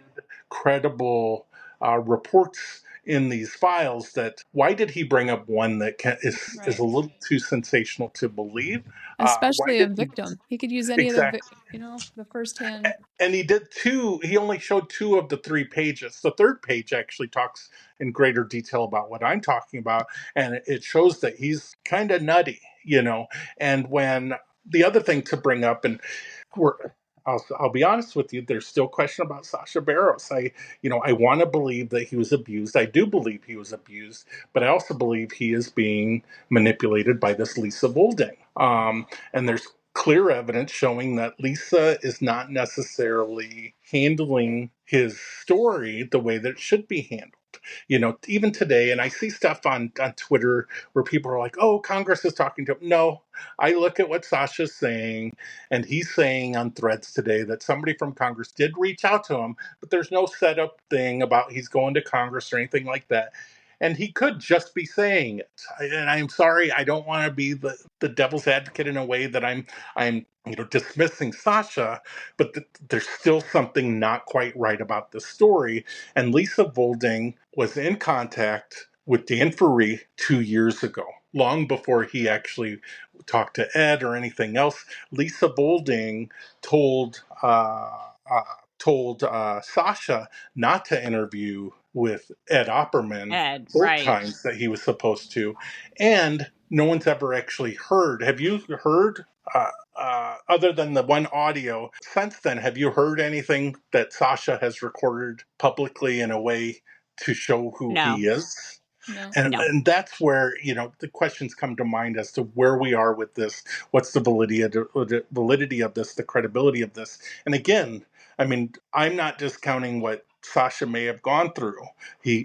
credible reports in these files that why did he bring up one that is a little too sensational to believe? Especially a victim. He could use any of the firsthand. And he did two. He only showed 2 of the 3 pages. The third page actually talks in greater detail about what I'm talking about, and it shows that he's kind of nutty, And when the other thing to bring up, and I'll be honest with you, there's still question about Sacha Barros. I want to believe that he was abused. I do believe he was abused, but I also believe he is being manipulated by this Lisa Volding. And there's clear evidence showing that Lisa is not necessarily handling his story the way that it should be handled. Even today, and I see stuff on Twitter where people are like, oh, Congress is talking to him. No, I look at what Sasha's saying, and he's saying on threads today that somebody from Congress did reach out to him, but there's no setup thing about he's going to Congress or anything like that. And he could just be saying it. And I'm sorry, I don't want to be the devil's advocate in a way that I'm dismissing Sasha, but there's still something not quite right about the story. And Lisa Volding was in contact with Dan Ferree 2 years ago, long before he actually talked to Ed or anything else. Lisa Volding told Sasha not to interview with Ed Opperman both times that he was supposed to, and no one's ever actually heard. Have you heard, other than the one audio, since then, have you heard anything that Sasha has recorded publicly in a way to show who he is? No. And that's where, the questions come to mind as to where we are with this. What's the validity of this, the credibility of this? And again, I'm not discounting what Sasha may have gone through.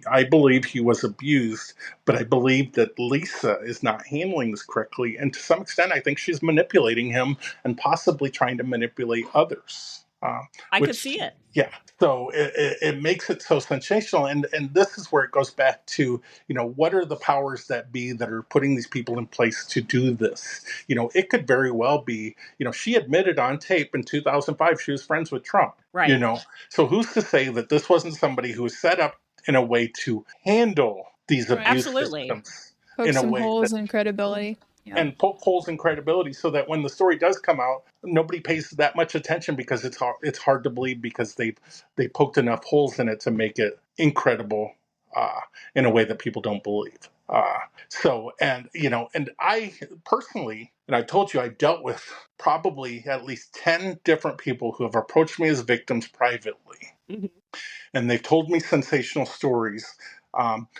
I believe he was abused, but I believe that Lisa is not handling this correctly. And to some extent, I think she's manipulating him and possibly trying to manipulate others. I could see it. Yeah. So it makes it so sensational. And this is where it goes back to, what are the powers that be that are putting these people in place to do this? It could very well be, she admitted on tape in 2005 she was friends with Trump. Right. So who's to say that this wasn't somebody who was set up in a way to handle these abuse systems? Poke some holes in credibility. Yeah. And poke holes in credibility so that when the story does come out, nobody pays that much attention because it's hard to believe because they poked enough holes in it to make it incredible in a way that people don't believe. And I personally, and I told you, I dealt with probably at least 10 different people who have approached me as victims privately. Mm-hmm. And they've told me sensational stories.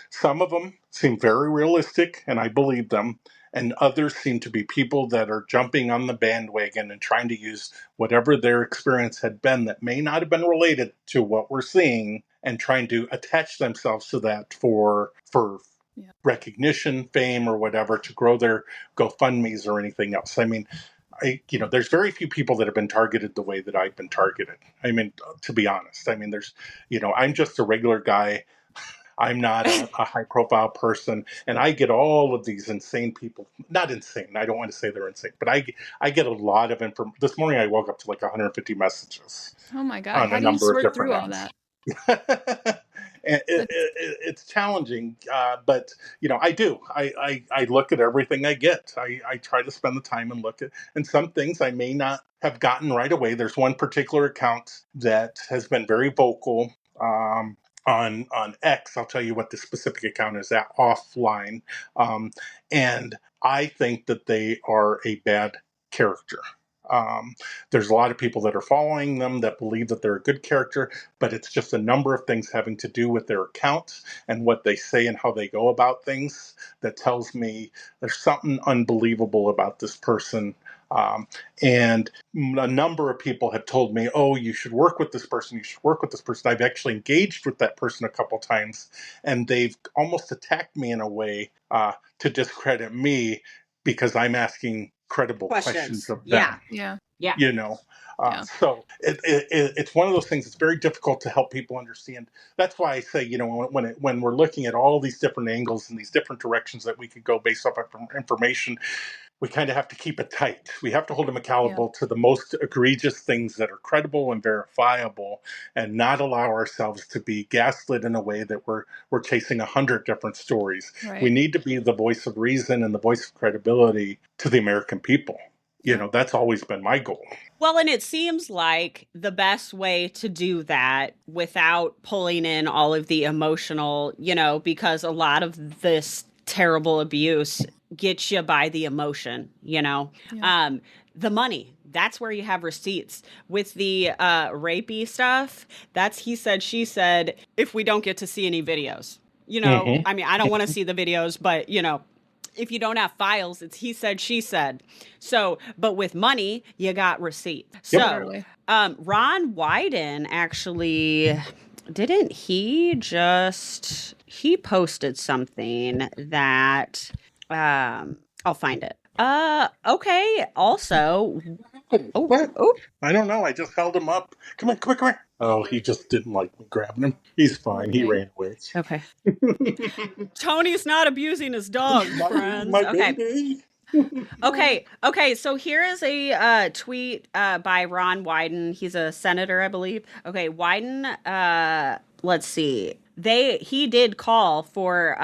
Some of them seem very realistic, and I believe them. And others seem to be people that are jumping on the bandwagon and trying to use whatever their experience had been that may not have been related to what we're seeing and trying to attach themselves to that for recognition, fame, or whatever, to grow their GoFundMes or anything else. There's very few people that have been targeted the way that I've been targeted. To be honest, I'm just a regular guy. I'm not a high-profile person, and I get all of these insane people. Not insane. I don't want to say they're insane, but I get a lot of information. This morning I woke up to like 150 messages. Oh my God! How do you sort through all that? And it's challenging, but I do. I look at everything I get. I try to spend the time and look at, and some things I may not have gotten right away. There's one particular account that has been very vocal. On X, I'll tell you what the specific account is at offline. And I think that they are a bad character. There's a lot of people that are following them that believe that they're a good character, but it's just a number of things having to do with their account and what they say and how they go about things that tells me there's something unbelievable about this person. And a number of people have told me, oh, you should work with this person. You should work with this person. I've actually engaged with that person a couple times, and they've almost attacked me in a way to discredit me because I'm asking credible questions of Yeah. them. Yeah. Yeah. You know, Yeah. so it's one of those things. It's very difficult to help people understand. That's why I say, you know, when we're looking at all these different angles and these different directions that we could go based off of information, we kind of have to keep it tight. We have to hold them accountable to the most egregious things that are credible and verifiable, and not allow ourselves to be gaslit in a way that we're chasing 100 different stories. Right. We need to be the voice of reason and the voice of credibility to the American people. You know, that's always been my goal. Well, and it seems like the best way to do that without pulling in all of the emotional, you know, because a lot of this terrible abuse gets you by the emotion, you know, the money. That's where you have receipts. With the rapey stuff, that's he said, she said, if we don't get to see any videos, you know, I mean, I don't want to see the videos, but, you know, if you don't have files, it's he said, she said. So, but with money, you got receipt. So, Ron Wyden actually, didn't he just, he posted something that, I'll find it. Okay. Also, I don't know. I just held him up. Come here. Oh, he just didn't like me grabbing him. He's fine. He ran away. Okay. Tony's not abusing his dog, friends. Baby. Okay. So here is a tweet by Ron Wyden. He's a senator, I believe. Okay, Wyden. Let's see. He did call for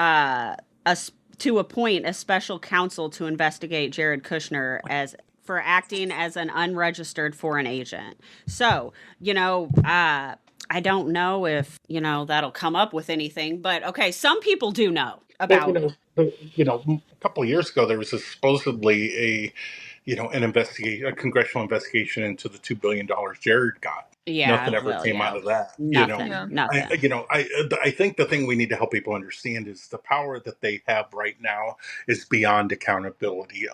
to appoint a special counsel to investigate Jared Kushner for acting as an unregistered foreign agent. So, you know, I don't know if, you know, that'll come up with anything, but okay, some people do know about it. You know, a couple of years ago, there was supposedly a congressional investigation into the $2 billion Jared got. Yeah, nothing ever came out of that. Nothing. I think the thing we need to help people understand is the power that they have right now is beyond accountability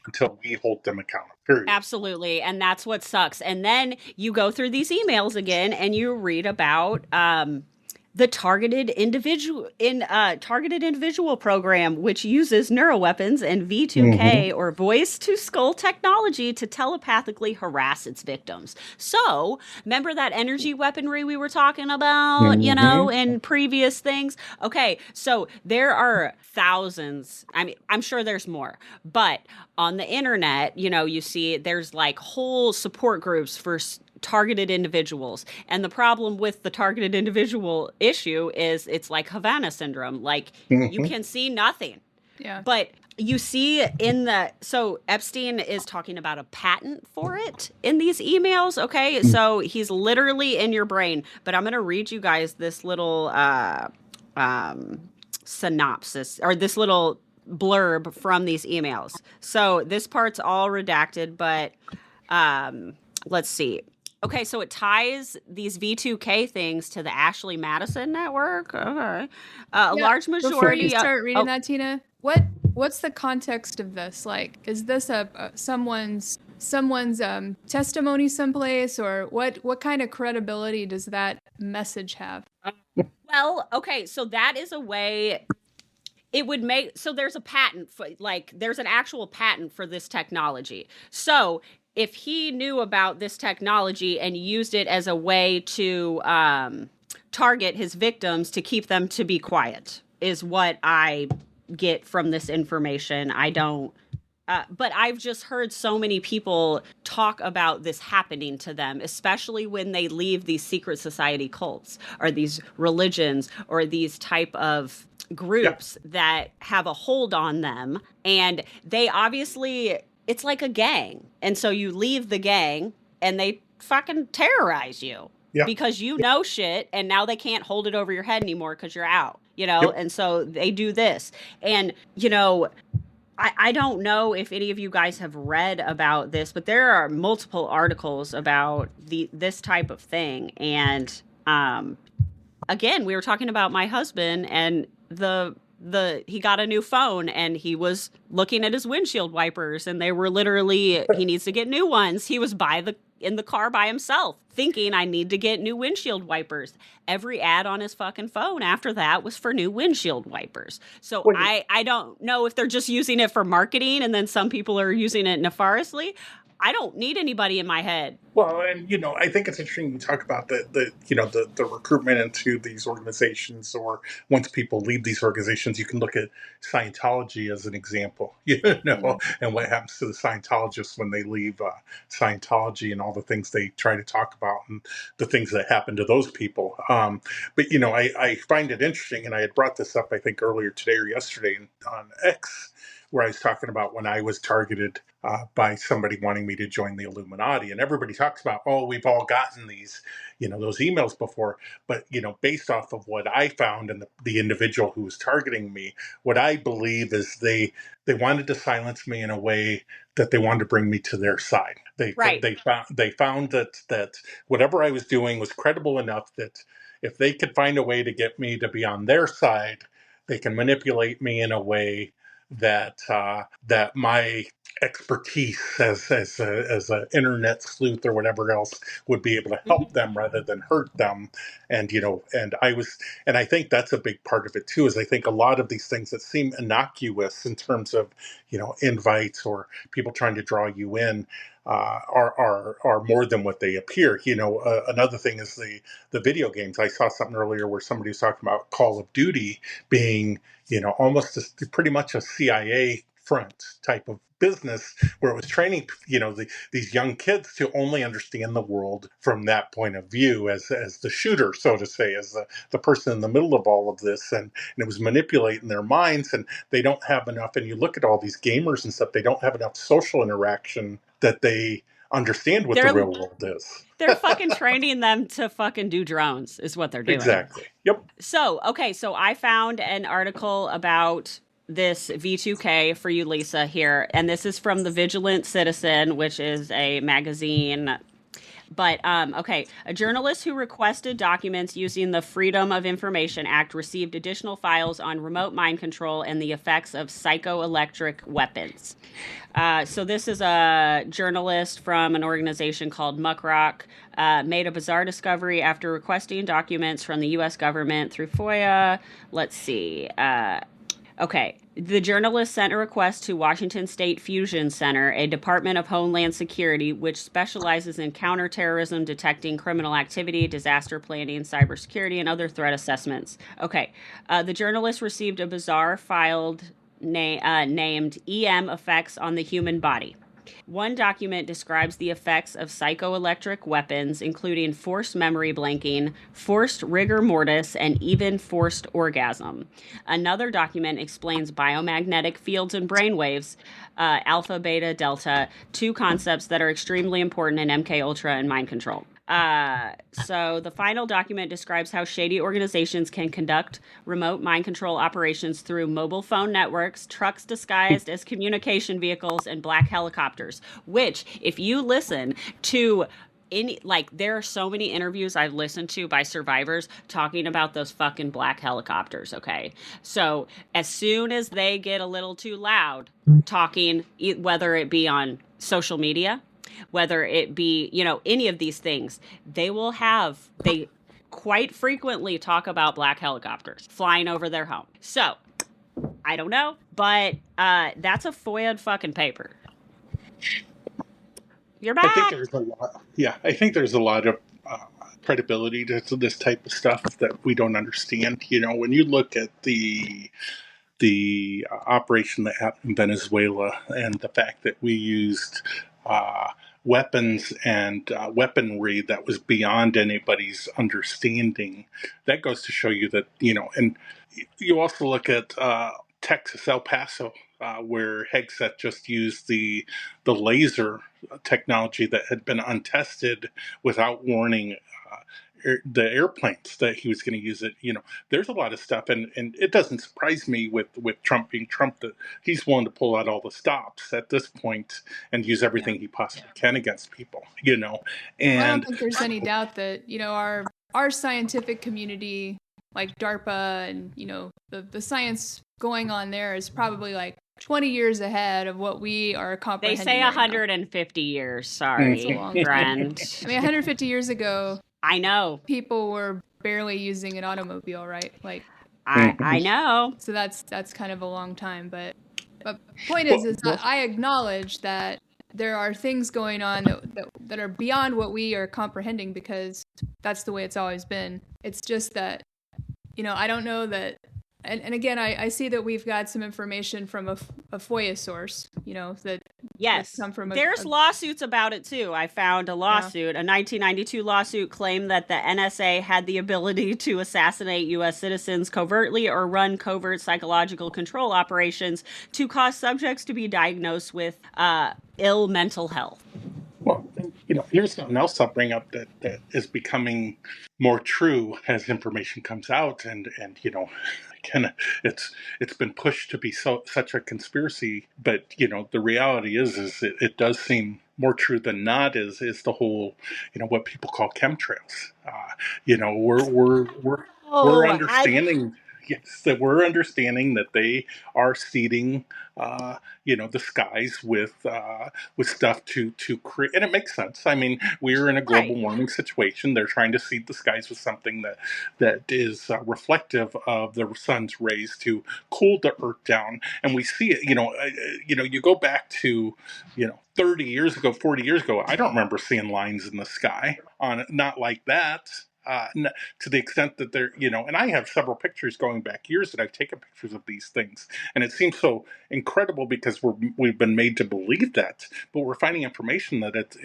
until we hold them accountable. Period. Absolutely. And that's what sucks. And then you go through these emails again and you read about the targeted individual program, which uses neuroweapons and V2K or voice to skull technology to telepathically harass its victims. So remember that energy weaponry we were talking about, you know, in previous things? Okay. So there are thousands. I mean, I'm sure there's more, but on the internet, you know, you see there's like whole support groups for targeted individuals. And the problem with the targeted individual issue is it's like Havana syndrome. Like you can see nothing. Yeah. But you see so Epstein is talking about a patent for it in these emails. Okay. So he's literally in your brain, but I'm going to read you guys this little synopsis or this little blurb from these emails. So this part's all redacted, but let's see. Okay, so it ties these V2K things to the Ashley Madison network. Okay, a large majority. Before you start reading that, Tina, what's the context of this? Like, is this someone's testimony someplace, or what kind of credibility does that message have? Well, okay, so that is a way. It would make so there's a patent for there's an actual patent for this technology. So if he knew about this technology and used it as a way to target his victims to keep them to be quiet, is what I get from this information. I don't, but I've just heard so many people talk about this happening to them, especially when they leave these secret society cults or these religions or these type of groups that have a hold on them. And they obviously, it's like a gang. And so you leave the gang and they fucking terrorize you because you know shit. And now they can't hold it over your head anymore because you're out, you know? And so they do this. And, you know, I don't know if any of you guys have read about this, but there are multiple articles about this type of thing. And again, we were talking about my husband and he got a new phone and he was looking at his windshield wipers and they were literally, he needs to get new ones. He was by in the car by himself, thinking I need to get new windshield wipers. Every ad on his fucking phone after that was for new windshield wipers. So I don't know if they're just using it for marketing and then some people are using it nefariously. I don't need anybody in my head. Well, and I think it's interesting you talk about the recruitment into these organizations, or once people leave these organizations, you can look at Scientology as an example, and what happens to the Scientologists when they leave Scientology, and all the things they try to talk about, and the things that happen to those people. But I find it interesting, and I had brought this up, I think, earlier today or yesterday on X, where I was talking about when I was targeted by somebody wanting me to join the Illuminati. And everybody talks about, oh, we've all gotten these, those emails before. But, based off of what I found and the individual who was targeting me, what I believe is they wanted to silence me in a way that they wanted to bring me to their side. They found that whatever I was doing was credible enough that if they could find a way to get me to be on their side, they can manipulate me in a way that that my expertise as an internet sleuth or whatever else would be able to help them rather than hurt them. And and I think that's a big part of it too, is I think a lot of these things that seem innocuous in terms of invites or people trying to draw you in are more than what they appear. Another thing is the video games. I saw something earlier where somebody was talking about Call of Duty being almost pretty much a CIA front type of business, where it was training these young kids to only understand the world from that point of view, as the shooter, so to say, as the person in the middle of all of this, and it was manipulating their minds, and they don't have enough. And you look at all these gamers and stuff, they don't have enough social interaction that they understand what the real world is. They're fucking training them to fucking do drones is what they're doing. Exactly. Yep. So I found an article about this V2K for you, Lisa, here. And this is from the Vigilant Citizen, which is a magazine. But, a journalist who requested documents using the Freedom of Information Act received additional files on remote mind control and the effects of psychoelectric weapons. So this is a journalist from an organization called Muckrock, made a bizarre discovery after requesting documents from the U.S. government through FOIA. Let's see. The journalist sent a request to Washington State Fusion Center, a Department of Homeland Security, which specializes in counterterrorism, detecting criminal activity, disaster planning, cybersecurity, and other threat assessments. The journalist received a bizarre file named EM Effects on the Human Body. One document describes the effects of psychoelectric weapons, including forced memory blanking, forced rigor mortis, and even forced orgasm. Another document explains biomagnetic fields and brainwaves, alpha, beta, delta, two concepts that are extremely important in MK Ultra and mind control. So the final document describes how shady organizations can conduct remote mind control operations through mobile phone networks, trucks disguised as communication vehicles, and black helicopters, which, if you listen to there are so many interviews I've listened to by survivors talking about those fucking black helicopters, okay? So as soon as they get a little too loud talking, whether it be on social media, whether it be, any of these things, they quite frequently talk about black helicopters flying over their home. So, I don't know, but that's a FOIA'd fucking paper. You're back. I think there's a lot of credibility to this type of stuff that we don't understand. When you look at the operation that happened in Venezuela, and the fact that we used weapons and weaponry that was beyond anybody's understanding, that goes to show you that, and you also look at Texas, El Paso, where Hegseth just used the laser technology that had been untested without warning the airplanes that he was going to use it. There's a lot of stuff, and it doesn't surprise me with Trump being Trump that he's willing to pull out all the stops at this point and use everything he possibly can against people. And I don't think there's any doubt that our scientific community like DARPA and, the science going on there is probably like 20 years ahead of what we are They comprehending. say right now. 150 years. Sorry, That's a long friend. I mean, 150 years ago, I know. people were barely using an automobile, right? Like, I know. so that's kind of a long time. But point is that I acknowledge that there are things going on that are beyond what we are comprehending, because that's the way it's always been. It's just that, I don't know that. And again, I see that we've got some information from a FOIA source, that yes, come from there's lawsuits about it too. I found a lawsuit, a 1992 lawsuit claimed that the NSA had the ability to assassinate U.S. citizens covertly or run covert psychological control operations to cause subjects to be diagnosed with ill mental health. Well, here's something else I'll bring up that is becoming more true as information comes out, and again, it's been pushed to be such a conspiracy, but the reality is it does seem more true than not. Is the whole what people call chemtrails? We're understanding. Yes, that we're understanding that they are seeding, the skies with stuff to create, and it makes sense. I mean, we're in a global warming situation. They're trying to seed the skies with something that is reflective of the sun's rays to cool the earth down, and we see it. You go back to 30 years ago, 40 years ago. I don't remember seeing lines in the sky not like that. To the extent that they're, and I have several pictures going back years that I've taken pictures of these things, and it seems so incredible because we've been made to believe that, but we're finding information that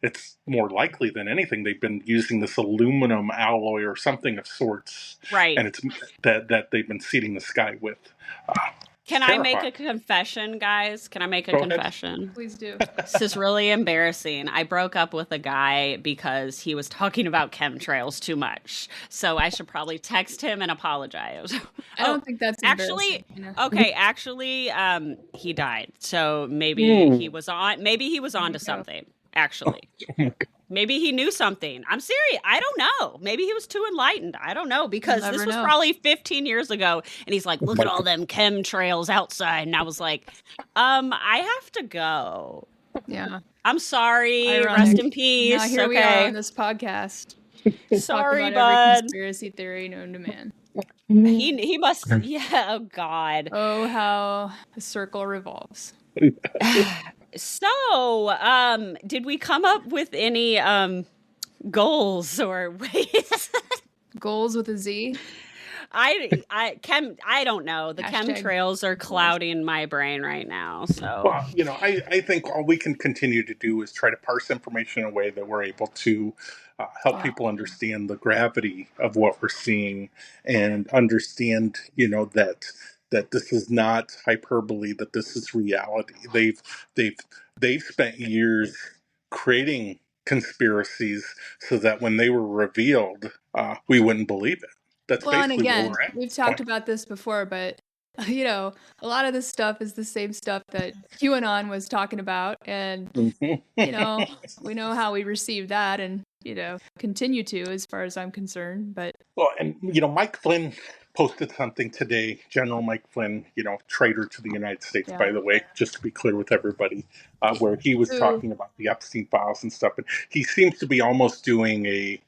it's more likely than anything they've been using this aluminum alloy or something of sorts, right? And it's that they've been seeding the sky with. Can I make a confession, guys? Can I make a confession? Ahead. Please do. This is really embarrassing. I broke up with a guy because he was talking about chemtrails too much. So I should probably text him and apologize. I don't think that's actually okay. Actually, he died. So maybe he was on. Maybe he was onto something. Actually. Maybe he knew something. I'm serious. I don't know. Maybe he was too enlightened. I don't know, because this was probably 15 years ago. And he's like, look at all them chemtrails outside. And I was like, I have to go. Yeah. I'm sorry. Rest in peace. Now here we are on this podcast. Sorry, about bud. Every conspiracy theory known to man. He must. Yeah. Oh, God. Oh, how the circle revolves. So, did we come up with any goals or ways? Goals with a Z? I don't know. The chemtrails are clouding my brain right now. So, well, I think all we can continue to do is try to parse information in a way that we're able to help people understand the gravity of what we're seeing, and understand, that this is not hyperbole, that this is reality. They've spent years creating conspiracies so that when they were revealed, we wouldn't believe it. That's and again, where we're at. We've talked about this before, but a lot of this stuff is the same stuff that QAnon was talking about, and we know how we received that, and continue to, as far as I'm concerned. But and Mike Flynn posted something today, General Mike Flynn, traitor to the United States, by the way, just to be clear with everybody, where he was talking about the Epstein files and stuff. And he seems to be almost doing a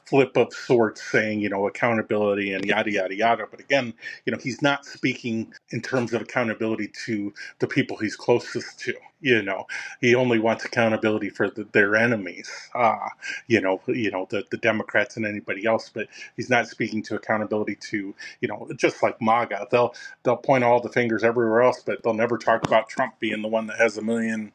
flip of sorts, saying, accountability and yada, yada, yada. But again, he's not speaking in terms of accountability to the people he's closest to. He only wants accountability for their enemies, the Democrats and anybody else, but he's not speaking to accountability to, just like MAGA. They'll point all the fingers everywhere else, but they'll never talk about Trump being the one that has 1 million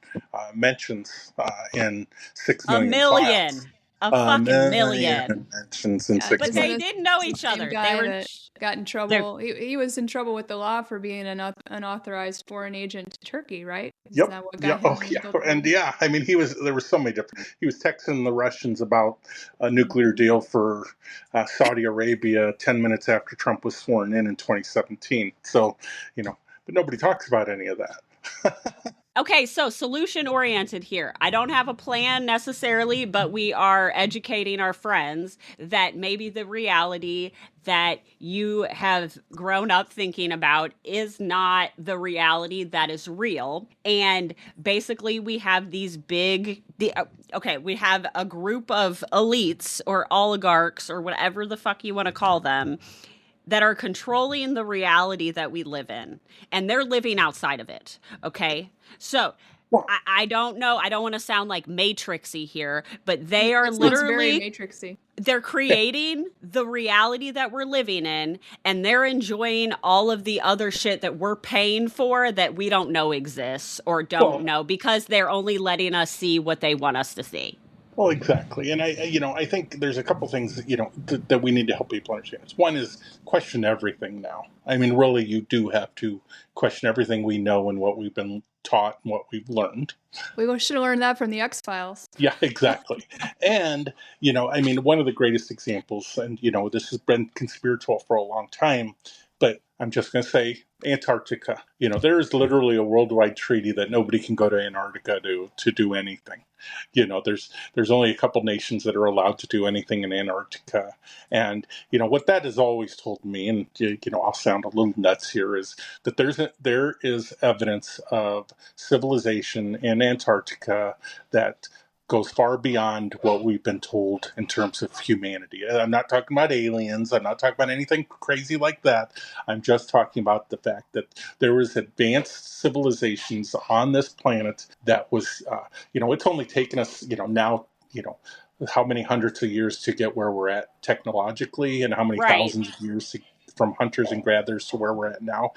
mentions and 6 million. 1 million. Files. A fucking million mentions and 6 but million. They didn't know each other. They were got in trouble. He was in trouble with the law for being an unauthorized foreign agent to Turkey, right? Yep. And I mean, there were so many different. He was texting the Russians about a nuclear deal for Saudi Arabia 10 minutes after Trump was sworn in 2017. So, but nobody talks about any of that. Okay, so solution oriented here. I don't have a plan necessarily, but we are educating our friends that maybe the reality that you have grown up thinking about is not the reality that is real. And basically, we have these we have a group of elites or oligarchs or whatever the fuck you want to call them that are controlling the reality that we live in, and they're living outside of it. Okay. So I don't know. I don't want to sound like Matrixy here, but they are literally very Matrixy. They're creating the reality that we're living in, and they're enjoying all of the other shit that we're paying for that we don't know exists or don't know because they're only letting us see what they want us to see. Well, exactly. And I think there's a couple things, that we need to help people understand. One is question everything now. I mean, really, you do have to question everything we know and what we've been taught and what we've learned. We should have learned that from the X-Files. Yeah, exactly. And, one of the greatest examples, and, this has been conspiratorial for a long time, but I'm just going to say Antarctica. There is literally a worldwide treaty that nobody can go to Antarctica to do anything. There's only a couple nations that are allowed to do anything in Antarctica. And, what that has always told me, and, I'll sound a little nuts here, is that there is evidence of civilization in Antarctica that goes far beyond what we've been told in terms of humanity. I'm not talking about aliens. I'm not talking about anything crazy like that. I'm just talking about the fact that there was advanced civilizations on this planet that was, it's only taken us, now, how many hundreds of years to get where we're at technologically, and how many thousands of years from hunters and gatherers to where we're at now,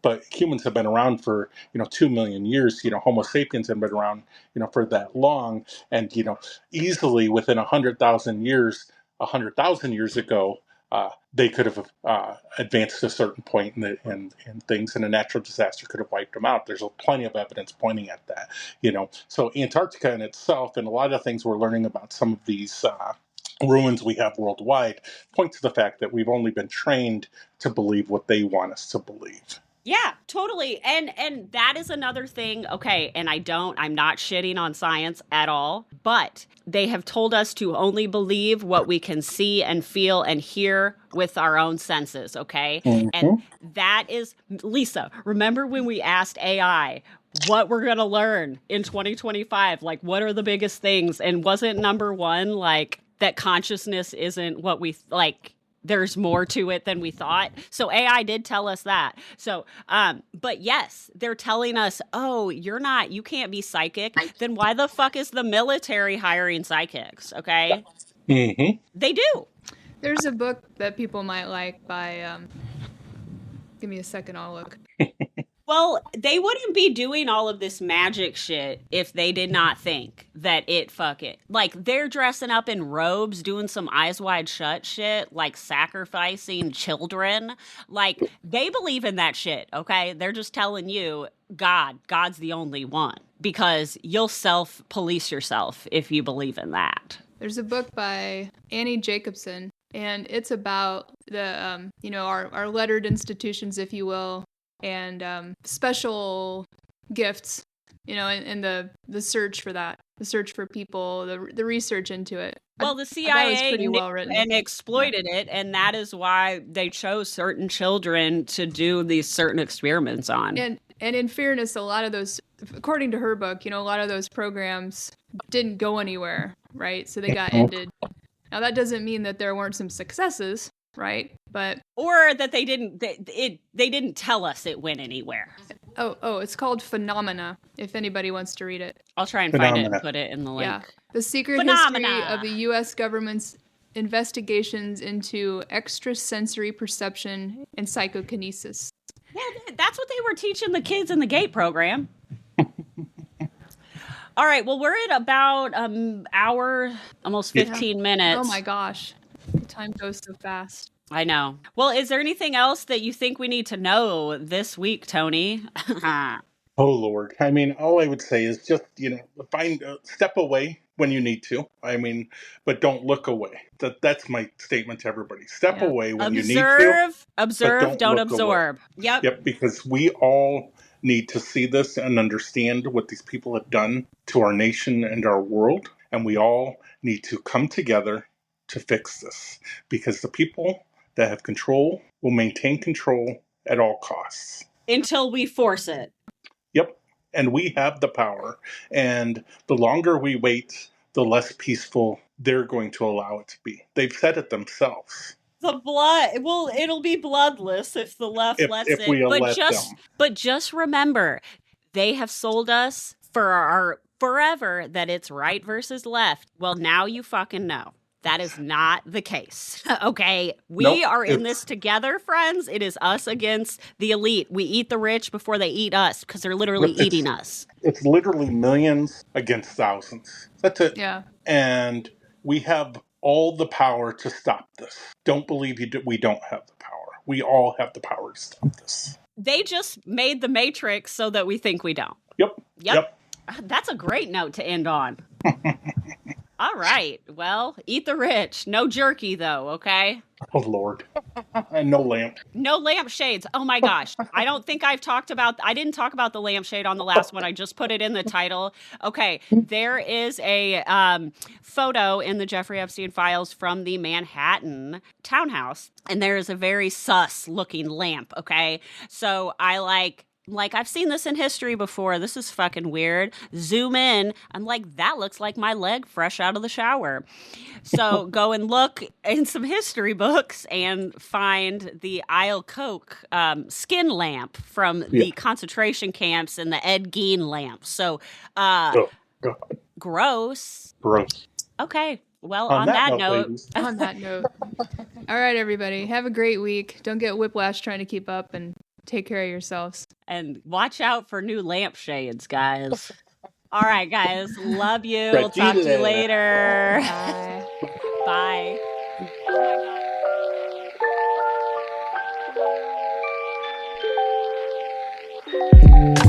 but humans have been around for, 2 million years, Homo sapiens have been around, for that long. And, easily within 100,000 years ago, they could have advanced to a certain point in things, and a natural disaster could have wiped them out. There's plenty of evidence pointing at that, So Antarctica in itself, and a lot of things we're learning about some of these ruins we have worldwide, point to the fact that we've only been trained to believe what they want us to believe. Yeah, totally. And that is another thing. Okay. And I'm not shitting on science at all, but they have told us to only believe what we can see and feel and hear with our own senses. Okay. Mm-hmm. And that is, Lisa, remember when we asked AI what we're going to learn in 2025? Like, what are the biggest things? And wasn't number one, like, that consciousness isn't what we like, there's more to it than we thought. So AI did tell us that. So, but yes, they're telling us, oh, you can't be psychic. Then why the fuck is the military hiring psychics? Okay. Mm-hmm. They do. There's a book that people might like by, give me a second, I'll look. Well, they wouldn't be doing all of this magic shit if they did not think that like, they're dressing up in robes, doing some eyes wide shut shit, like sacrificing children. Like, they believe in that shit, okay? They're just telling you God's the only one, because you'll self-police yourself if you believe in that. There's a book by Annie Jacobson, and it's about the, our lettered institutions, if you will, and special gifts, and the search for that, the search for people, the research into it. Well, the CIA knew and exploited it, and that is why they chose certain children to do these certain experiments on. And in fairness, a lot of those, according to her book, a lot of those programs didn't go anywhere, right? So they got ended. Now, that doesn't mean that there weren't some successes, right? But or that they didn't tell us it went anywhere. Oh, it's called Phenomena, if anybody wants to read it. I'll try and find it and put it in the link. Yeah. The secret history of the U.S. government's investigations into extrasensory perception and psychokinesis. Yeah, that's what they were teaching the kids in the GATE program. All right, well, we're at about hour, almost 15 minutes. Oh my gosh. The time goes so fast. I know. Well, is there anything else that you think we need to know this week, Tony? Oh, Lord. All I would say is just, step away when you need to. But don't look away. That's my statement to everybody. Step away when you need to. Observe, don't absorb. Away. Yep, because we all need to see this and understand what these people have done to our nation and our world. And we all need to come together to fix this, because the people that have control will maintain control at all costs. Until we force it. Yep. And we have the power. And the longer we wait, the less peaceful they're going to allow it to be. They've said it themselves. The blood, well, it'll be bloodless if the left lets if it. we let them. But just remember, they have sold us for our forever that it's right versus left. Well, now you fucking know. That is not the case. Okay? We are in this together, friends. It is us against the elite. We eat the rich before they eat us, because they're literally eating us. It's literally millions against thousands. That's it. Yeah. And we have all the power to stop this. Don't believe we don't have the power. We all have the power to stop this. They just made the Matrix so that we think we don't. Yep. That's a great note to end on. All right. Well, eat the rich. No jerky, though, okay? Oh, Lord. And no lamp. No lampshades. Oh, my gosh. I didn't talk about the lampshade on the last one. I just put it in the title. Okay. There is a photo in the Jeffrey Epstein files from the Manhattan townhouse, and there is a very sus-looking lamp, okay? So I like, I've seen this in history before. This is fucking weird. Zoom in. I'm like, that looks like my leg fresh out of the shower. So go and look in some history books and find the Isle Coke skin lamp from the concentration camps and the Ed Gein lamp. So, gross. Okay. Well, on that note. On that note. All right, everybody. Have a great week. Don't get whiplash trying to keep up, and take care of yourselves. And watch out for new lampshades, guys. All right, guys. Love you. We'll talk to you later. Bye. Bye. Oh my God.